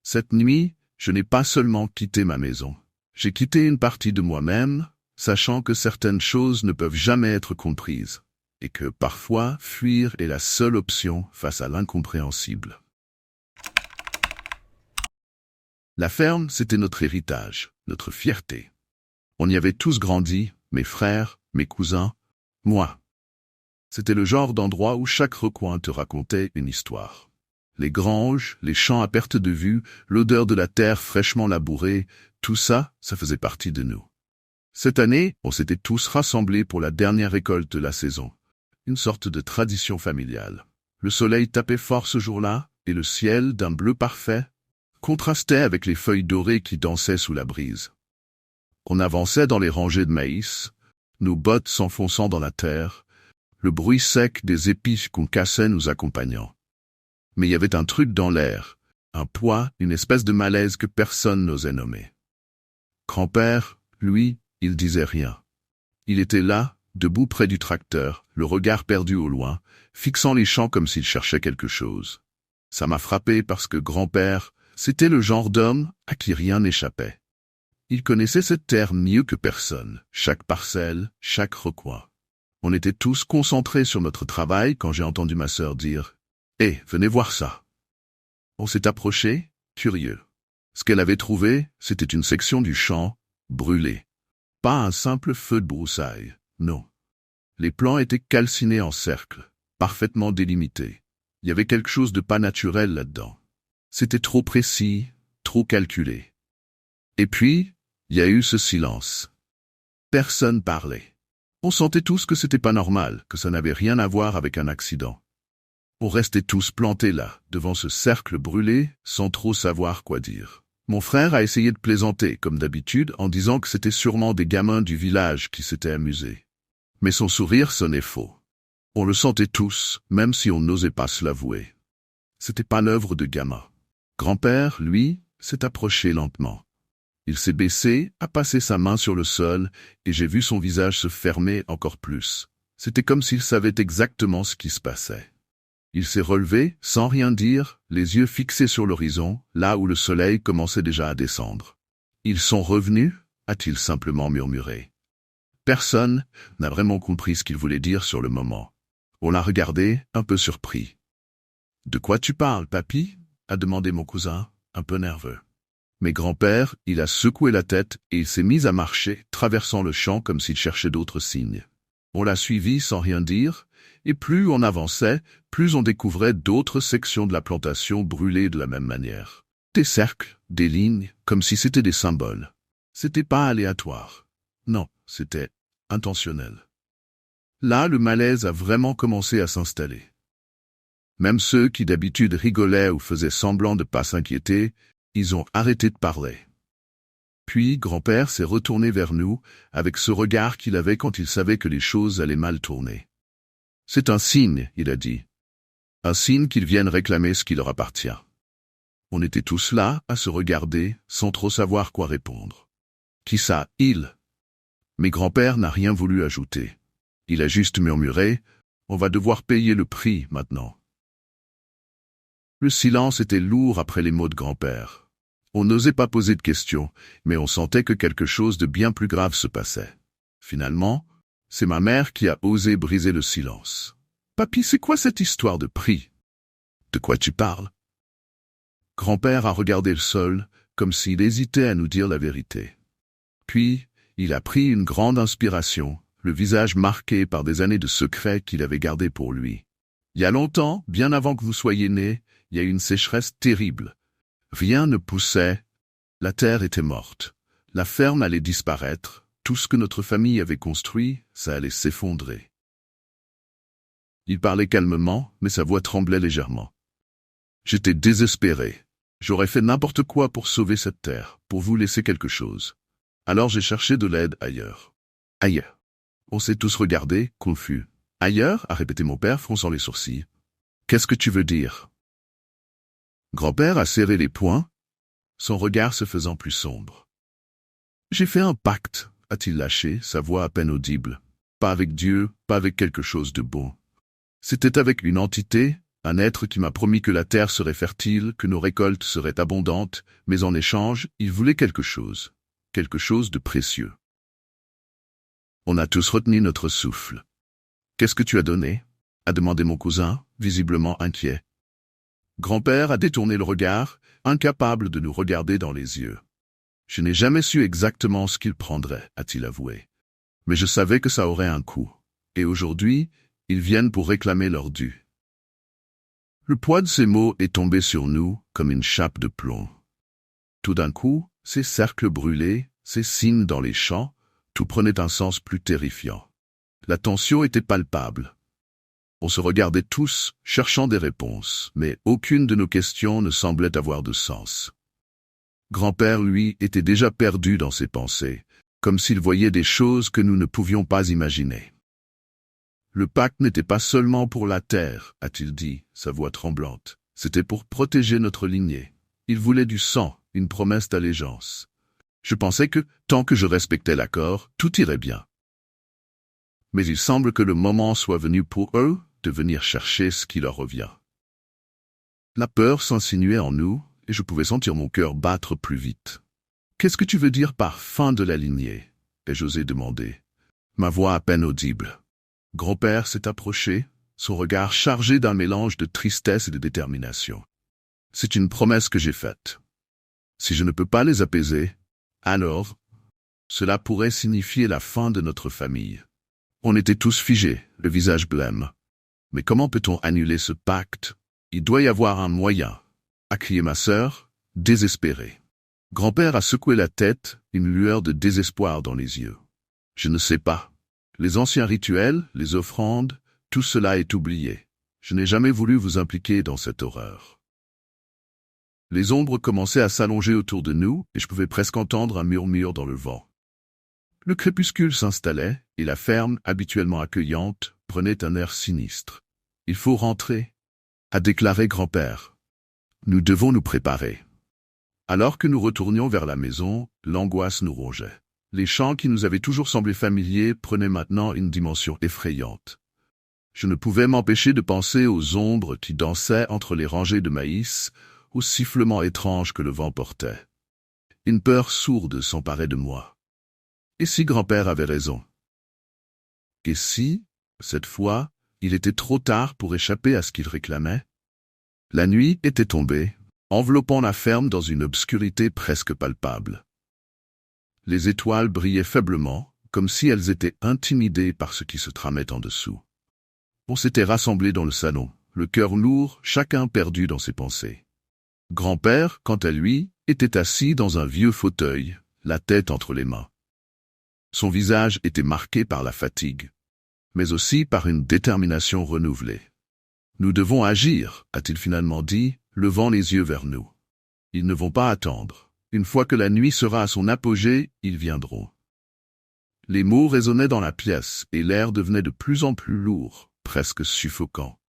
Cette nuit, je n'ai pas seulement quitté ma maison. J'ai quitté une partie de moi-même, sachant que certaines choses ne peuvent jamais être comprises, et que parfois fuir est la seule option face à l'incompréhensible. La ferme, c'était notre héritage, notre fierté. On y avait tous grandi, mes frères, mes cousins, moi. C'était le genre d'endroit où chaque recoin te racontait une histoire. Les granges, les champs à perte de vue, l'odeur de la terre fraîchement labourée, tout ça, ça faisait partie de nous. Cette année, on s'était tous rassemblés pour la dernière récolte de la saison. Une sorte de tradition familiale. Le soleil tapait fort ce jour-là, et le ciel, d'un bleu parfait, contrastait avec les feuilles dorées qui dansaient sous la brise. On avançait dans les rangées de maïs, nos bottes s'enfonçant dans la terre, le bruit sec des épis qu'on cassait nous accompagnant. Mais il y avait un truc dans l'air, un poids, une espèce de malaise que personne n'osait nommer. Grand-père, lui, il disait rien. Il était là, debout près du tracteur, le regard perdu au loin, fixant les champs comme s'il cherchait quelque chose. Ça m'a frappé parce que grand-père, c'était le genre d'homme à qui rien n'échappait. Il connaissait cette terre mieux que personne, chaque parcelle, chaque recoin. On était tous concentrés sur notre travail quand j'ai entendu ma sœur dire « Hé, venez voir ça !» On s'est approché, curieux. Ce qu'elle avait trouvé, c'était une section du champ, brûlée. Pas un simple feu de broussailles, non. Les plants étaient calcinés en cercle, parfaitement délimités. Il y avait quelque chose de pas naturel là-dedans. C'était trop précis, trop calculé. Et puis, il y a eu ce silence. Personne parlait. On sentait tous que c'était pas normal, que ça n'avait rien à voir avec un accident. On restait tous plantés là, devant ce cercle brûlé, sans trop savoir quoi dire. Mon frère a essayé de plaisanter, comme d'habitude, en disant que c'était sûrement des gamins du village qui s'étaient amusés. Mais son sourire sonnait faux. On le sentait tous, même si on n'osait pas se l'avouer. C'était pas l'œuvre de gamins. Grand-père, lui, s'est approché lentement. Il s'est baissé, a passé sa main sur le sol, et j'ai vu son visage se fermer encore plus. C'était comme s'il savait exactement ce qui se passait. Il s'est relevé, sans rien dire, les yeux fixés sur l'horizon, là où le soleil commençait déjà à descendre. « Ils sont revenus » a-t-il simplement murmuré. Personne n'a vraiment compris ce qu'il voulait dire sur le moment. On l'a regardé, un peu surpris. « De quoi tu parles, papy ?» a demandé mon cousin, un peu nerveux. Mais grand-père, il a secoué la tête et il s'est mis à marcher, traversant le champ comme s'il cherchait d'autres signes. On l'a suivi sans rien dire, et plus on avançait, plus on découvrait d'autres sections de la plantation brûlées de la même manière. Des cercles, des lignes, comme si c'était des symboles. C'était pas aléatoire. Non, c'était intentionnel. Là, le malaise a vraiment commencé à s'installer. Même ceux qui d'habitude rigolaient ou faisaient semblant de pas s'inquiéter, ils ont arrêté de parler. Puis grand-père s'est retourné vers nous, avec ce regard qu'il avait quand il savait que les choses allaient mal tourner. « C'est un signe, » il a dit. « Un signe qu'ils viennent réclamer ce qui leur appartient. » On était tous là, à se regarder, sans trop savoir quoi répondre. « Qui ça, il ?» Mais grand-père n'a rien voulu ajouter. Il a juste murmuré « On va devoir payer le prix maintenant. » Le silence était lourd après les mots de grand-père. On n'osait pas poser de questions, mais on sentait que quelque chose de bien plus grave se passait. Finalement, c'est ma mère qui a osé briser le silence. « Papy, c'est quoi cette histoire de prix ?»« De quoi tu parles ?» Grand-père a regardé le sol, comme s'il hésitait à nous dire la vérité. Puis, il a pris une grande inspiration, le visage marqué par des années de secrets qu'il avait gardés pour lui. « Il y a longtemps, bien avant que vous soyez nés, il y a eu une sécheresse terrible. Rien ne poussait, la terre était morte. La ferme allait disparaître, tout ce que notre famille avait construit, ça allait s'effondrer. » Il parlait calmement, mais sa voix tremblait légèrement. J'étais désespéré. J'aurais fait n'importe quoi pour sauver cette terre, pour vous laisser quelque chose. Alors j'ai cherché de l'aide ailleurs. Ailleurs. On s'est tous regardés, confus. Ailleurs, a répété mon père, fronçant les sourcils. Qu'est-ce que tu veux dire? Grand-père a serré les poings, son regard se faisant plus sombre. J'ai fait un pacte, a-t-il lâché, sa voix à peine audible. Pas avec Dieu, pas avec quelque chose de bon. C'était avec une entité, un être qui m'a promis que la terre serait fertile, que nos récoltes seraient abondantes, mais en échange, il voulait quelque chose de précieux. On a tous retenu notre souffle. Qu'est-ce que tu as donné? A demandé mon cousin, visiblement inquiet. Grand-père a détourné le regard, incapable de nous regarder dans les yeux. Je n'ai jamais su exactement ce qu'il prendrait, a-t-il avoué. Mais je savais que ça aurait un coût. Et aujourd'hui, ils viennent pour réclamer leur dû. Le poids de ces mots est tombé sur nous comme une chape de plomb. Tout d'un coup, ces cercles brûlés, ces signes dans les champs, tout prenait un sens plus terrifiant. La tension était palpable. On se regardait tous, cherchant des réponses, mais aucune de nos questions ne semblait avoir de sens. Grand-père, lui, était déjà perdu dans ses pensées, comme s'il voyait des choses que nous ne pouvions pas imaginer. Le pacte n'était pas seulement pour la terre, a-t-il dit, sa voix tremblante. C'était pour protéger notre lignée. Il voulait du sang, une promesse d'allégeance. Je pensais que, tant que je respectais l'accord, tout irait bien. Mais il semble que le moment soit venu pour eux de venir chercher ce qui leur revient. La peur s'insinuait en nous, et je pouvais sentir mon cœur battre plus vite. « Qu'est-ce que tu veux dire par fin de la lignée » ai-je osé demander. Ma voix à peine audible. Grand-père s'est approché, son regard chargé d'un mélange de tristesse et de détermination. « C'est une promesse que j'ai faite. Si je ne peux pas les apaiser, alors, cela pourrait signifier la fin de notre famille. » On était tous figés, le visage blême. Mais comment peut-on annuler ce pacte? Il doit y avoir un moyen, a crié ma sœur, désespérée. Grand-père a secoué la tête, une lueur de désespoir dans les yeux. Je ne sais pas. Les anciens rituels, les offrandes, tout cela est oublié. Je n'ai jamais voulu vous impliquer dans cette horreur. Les ombres commençaient à s'allonger autour de nous, et je pouvais presque entendre un murmure dans le vent. Le crépuscule s'installait, et la ferme, habituellement accueillante, prenait un air sinistre. « Il faut rentrer », a déclaré grand-père. « Nous devons nous préparer. » Alors que nous retournions vers la maison, l'angoisse nous rongeait. Les chants qui nous avaient toujours semblé familiers prenaient maintenant une dimension effrayante. Je ne pouvais m'empêcher de penser aux ombres qui dansaient entre les rangées de maïs, aux sifflements étranges que le vent portait. Une peur sourde s'emparait de moi. Et si grand-père avait raison? Et si, cette fois, il était trop tard pour échapper à ce qu'il réclamait? La nuit était tombée, enveloppant la ferme dans une obscurité presque palpable. Les étoiles brillaient faiblement, comme si elles étaient intimidées par ce qui se tramait en dessous. On s'était rassemblés dans le salon, le cœur lourd, chacun perdu dans ses pensées. Grand-père, quant à lui, était assis dans un vieux fauteuil, la tête entre les mains. Son visage était marqué par la fatigue, mais aussi par une détermination renouvelée. « Nous devons agir », a-t-il finalement dit, levant les yeux vers nous. « Ils ne vont pas attendre. Une fois que la nuit sera à son apogée, ils viendront. » Les mots résonnaient dans la pièce, et l'air devenait de plus en plus lourd, presque suffocant.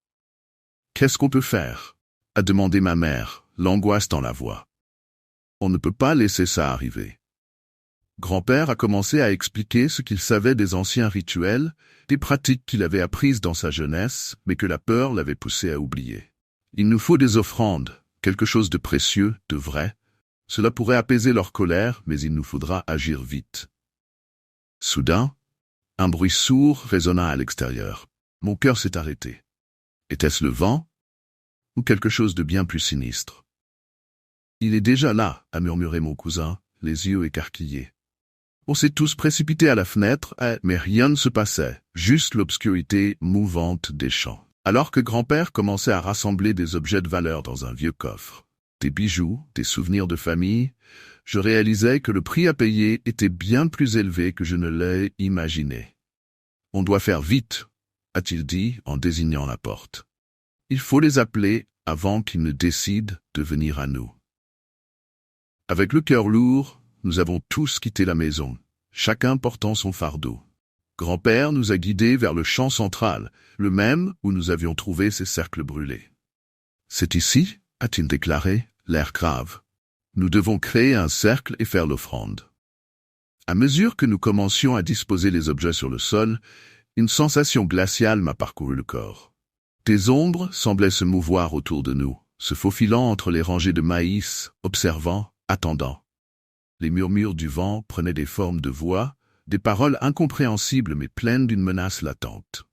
« Qu'est-ce qu'on peut faire ?» a demandé ma mère, l'angoisse dans la voix. « On ne peut pas laisser ça arriver. » Grand-père a commencé à expliquer ce qu'il savait des anciens rituels, des pratiques qu'il avait apprises dans sa jeunesse, mais que la peur l'avait poussé à oublier. Il nous faut des offrandes, quelque chose de précieux, de vrai. Cela pourrait apaiser leur colère, mais il nous faudra agir vite. Soudain, un bruit sourd résonna à l'extérieur. Mon cœur s'est arrêté. Était-ce le vent? Ou quelque chose de bien plus sinistre? « Il est déjà là », a murmuré mon cousin, les yeux écarquillés. On s'est tous précipités à la fenêtre, mais rien ne se passait, juste l'obscurité mouvante des champs. Alors que grand-père commençait à rassembler des objets de valeur dans un vieux coffre, des bijoux, des souvenirs de famille, je réalisais que le prix à payer était bien plus élevé que je ne l'ai imaginé. « On doit faire vite », a-t-il dit en désignant la porte. « Il faut les appeler avant qu'ils ne décident de venir à nous. » Avec le cœur lourd, nous avons tous quitté la maison, chacun portant son fardeau. Grand-père nous a guidés vers le champ central, le même où nous avions trouvé ces cercles brûlés. « C'est ici » a-t-il déclaré, l'air grave. « Nous devons créer un cercle et faire l'offrande. » À mesure que nous commencions à disposer les objets sur le sol, une sensation glaciale m'a parcouru le corps. Des ombres semblaient se mouvoir autour de nous, se faufilant entre les rangées de maïs, observant, attendant. Les murmures du vent prenaient des formes de voix, des paroles incompréhensibles mais pleines d'une menace latente.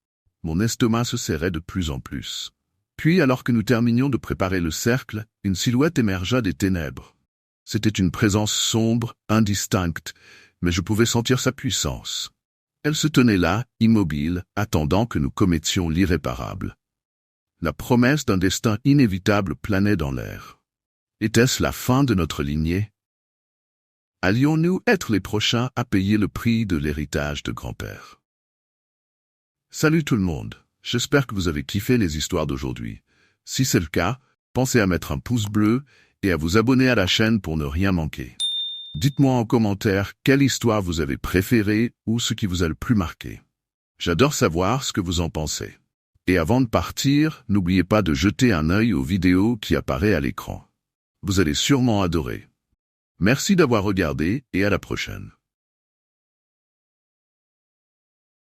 Mon estomac se serrait de plus en plus. Puis, alors que nous terminions de préparer le cercle, une silhouette émergea des ténèbres. C'était une présence sombre, indistincte, mais je pouvais sentir sa puissance. Elle se tenait là, immobile, attendant que nous commettions l'irréparable. La promesse d'un destin inévitable planait dans l'air. Était-ce la fin de notre lignée? Allions-nous être les prochains à payer le prix de l'héritage de grand-père? Salut tout le monde, j'espère que vous avez kiffé les histoires d'aujourd'hui. Si c'est le cas, pensez à mettre un pouce bleu et à vous abonner à la chaîne pour ne rien manquer. Dites-moi en commentaire quelle histoire vous avez préférée ou ce qui vous a le plus marqué. J'adore savoir ce que vous en pensez. Et avant de partir, n'oubliez pas de jeter un œil aux vidéos qui apparaissent à l'écran. Vous allez sûrement adorer. Merci d'avoir regardé et à la prochaine.